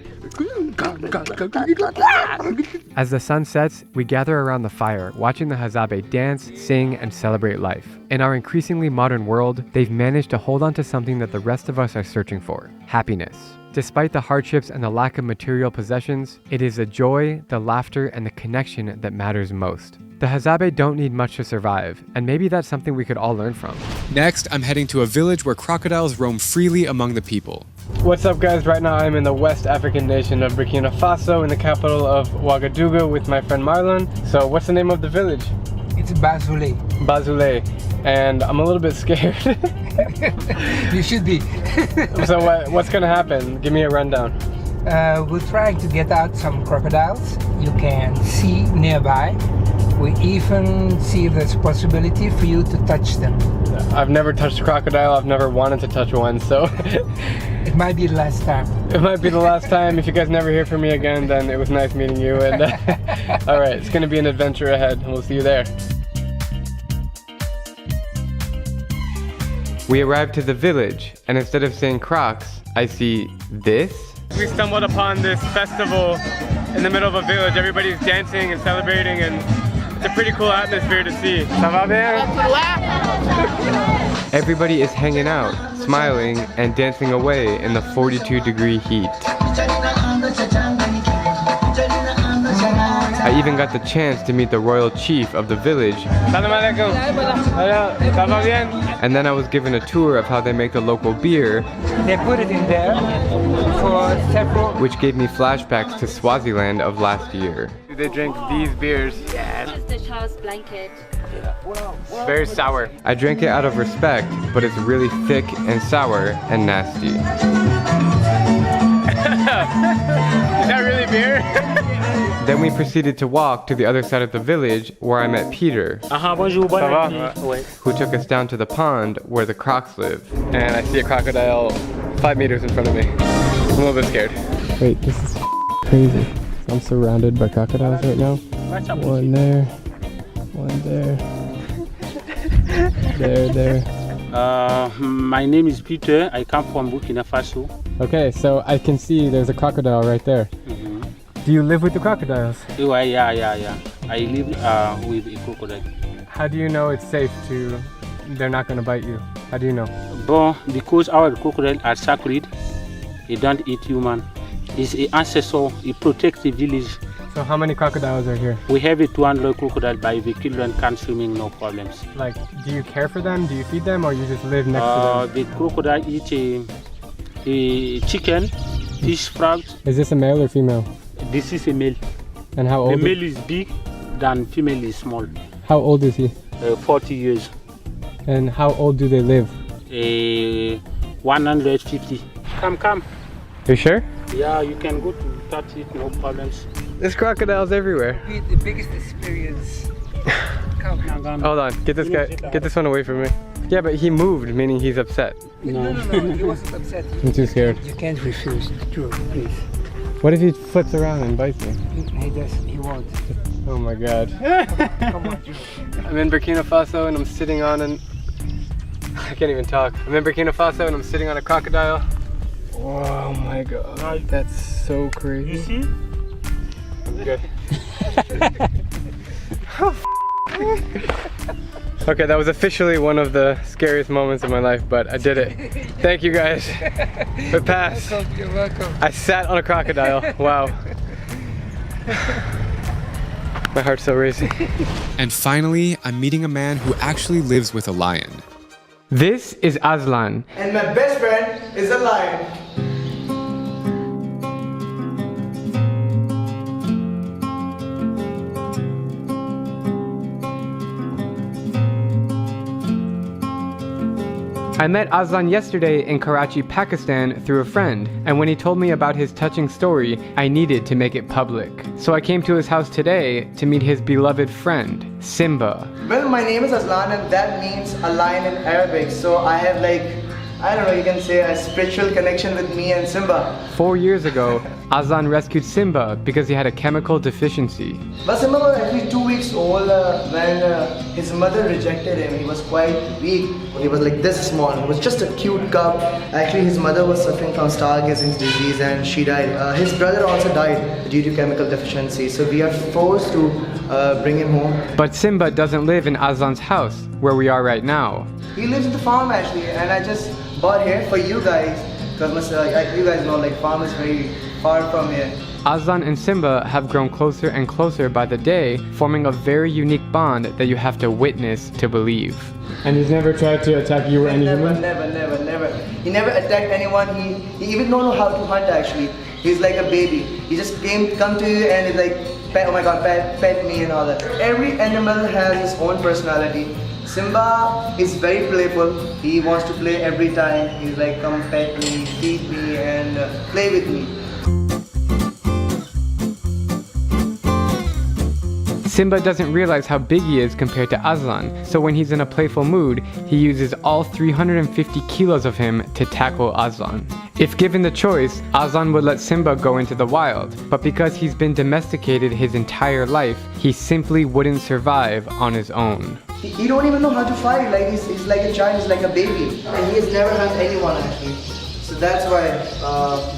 As the sun sets, we gather around the fire, watching the Hadzabe dance, sing, and celebrate life. In our increasingly modern world, they've managed to hold on to something that the rest of us are searching for: happiness. Despite the hardships and the lack of material possessions, it is the joy, the laughter, and the connection that matters most. The Hadzabe don't need much to survive, and maybe that's something we could all learn from. Next, I'm heading to a village where crocodiles roam freely among the people. What's up, guys? Right now I'm in the West African nation of Burkina Faso in the capital of Ouagadougou with my friend Marlon. So what's the name of the village? It's Bazule. Bazule. And I'm a little bit scared. You should be. So what's gonna happen? Give me a rundown. We're trying to get out some crocodiles. You can see nearby. We even see there's a possibility for you to touch them. I've never touched a crocodile. I've never wanted to touch one, so it might be the last time. It might be the last time. If you guys never hear from me again, then it was nice meeting you. And all right, it's gonna be an adventure ahead, and we'll see you there. We arrived to the village, and instead of seeing crocs, I see this. We stumbled upon this festival in the middle of a village. Everybody's dancing and celebrating, and it's a pretty cool atmosphere to see. Ça va bien? Everybody is hanging out, smiling, and dancing away in the 42-degree heat. I even got the chance to meet the royal chief of the village. And then I was given a tour of how they make the local beer. They put it in there for several... Which gave me flashbacks to Swaziland of last year. They drink these beers. This is the child's blanket. Very sour. I drank it out of respect, but it's really thick and sour and nasty. Is that really beer? Then we proceeded to walk to the other side of the village where I met Peter, who took us down to the pond where the crocs live. And I see a crocodile 5 meters in front of me. I'm a little bit scared. Wait, this is crazy. I'm surrounded by crocodiles right now. One there, one there, there. My name is Peter. I come from Burkina Faso. Okay, so I can see there's a crocodile right there. Do you live with the crocodiles? Yeah. I live with a crocodile. How do you know it's safe to, they're not going to bite you? How do you know? But because our crocodiles are sacred, they don't eat human. It's an ancestor, it protects the village. So how many crocodiles are here? We have a 200 crocodile by the children can swimming, no problems. Like, do you care for them? Do you feed them, or you just live next to them? The crocodile eats a chicken, fish, frogs. Is this a male or female? This is a male. And how old? The male is big, than female is small. How old is he? 40 years. And how old do they live? 150. Come. You sure? Yeah, you can go to touch it, no problems. There's crocodiles everywhere. The biggest experience. Come. Hold on, get this one away from me. Yeah, but he moved, meaning he's upset. No, he wasn't upset. I'm too scared. You can't refuse the truth, please. What if he flips around and bites me? He won't. Oh my god. Come on, I'm in Burkina Faso and I'm sitting on an... I can't even talk. I'm in Burkina Faso and I'm sitting on a crocodile. Oh my god, that's so crazy. You see? I'm good. Okay, that was officially one of the scariest moments of my life, but I did it. Thank you guys. The pass. You're welcome. I sat on a crocodile. Wow. My heart's so racing. And finally, I'm meeting a man who actually lives with a lion. This is Aslan. And my best friend is a lion. I met Aslan yesterday in Karachi, Pakistan through a friend, and when he told me about his touching story, I needed to make it public. So I came to his house today to meet his beloved friend, Simba. Well, my name is Aslan and that means a lion in Arabic. So I have I don't know, you can say a spiritual connection with me and Simba. 4 years ago, Aslan rescued Simba because he had a chemical deficiency. But Simba was actually 2 weeks old when his mother rejected him. He was quite weak. He was like this small. He was just a cute cub. Actually, his mother was suffering from stargazing disease and she died. His brother also died due to chemical deficiency. So we are forced to bring him home. But Simba doesn't live in Aslan's house, where we are right now. He lives in the farm actually, and I just bought here for you guys because you guys know farm is very far from here. Aslan and Simba have grown closer and closer by the day, forming a very unique bond that you have to witness to believe. And he's never tried to attack you or any human? Never. He never attacked anyone. He even don't know how to hunt actually. He's like a baby. He just come to you and he's like, oh my god, pet me and all that. Every animal has its own personality. Simba is very playful. He wants to play every time. He's like, come pet me, feed me and play with me. Simba doesn't realize how big he is compared to Aslan, so when he's in a playful mood, he uses all 350 kilos of him to tackle Aslan. If given the choice, Aslan would let Simba go into the wild, but because he's been domesticated his entire life, he simply wouldn't survive on his own. He don't even know how to fight. He's like a child. He's like a baby, and he has never harmed anyone actually. So that's why,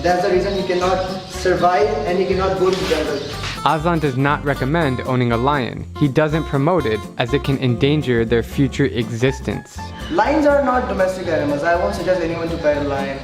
that's the reason he cannot survive and he cannot go to the jungle. Aslan does not recommend owning a lion. He doesn't promote it as it can endanger their future existence. Lions are not domestic animals. I won't suggest anyone to pet a lion.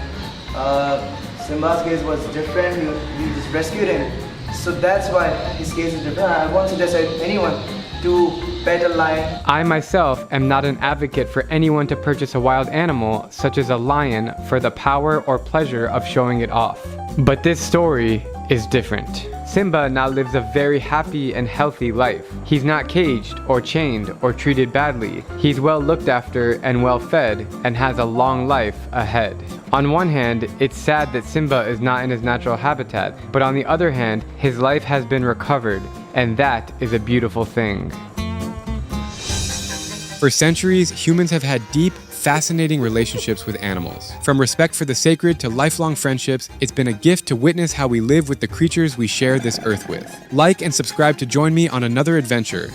Simba's case was different. We just rescued him. So that's why his case is different. I won't suggest anyone to pet a lion. I myself am not an advocate for anyone to purchase a wild animal such as a lion for the power or pleasure of showing it off. But this story is different. Simba now lives a very happy and healthy life. He's not caged or chained or treated badly. He's well looked after and well fed and has a long life ahead. On one hand, it's sad that Simba is not in his natural habitat, but on the other hand, his life has been recovered, and that is a beautiful thing. For centuries, humans have had deep, fascinating relationships with animals. From respect for the sacred to lifelong friendships, it's been a gift to witness how we live with the creatures we share this earth with. Like and subscribe to join me on another adventure.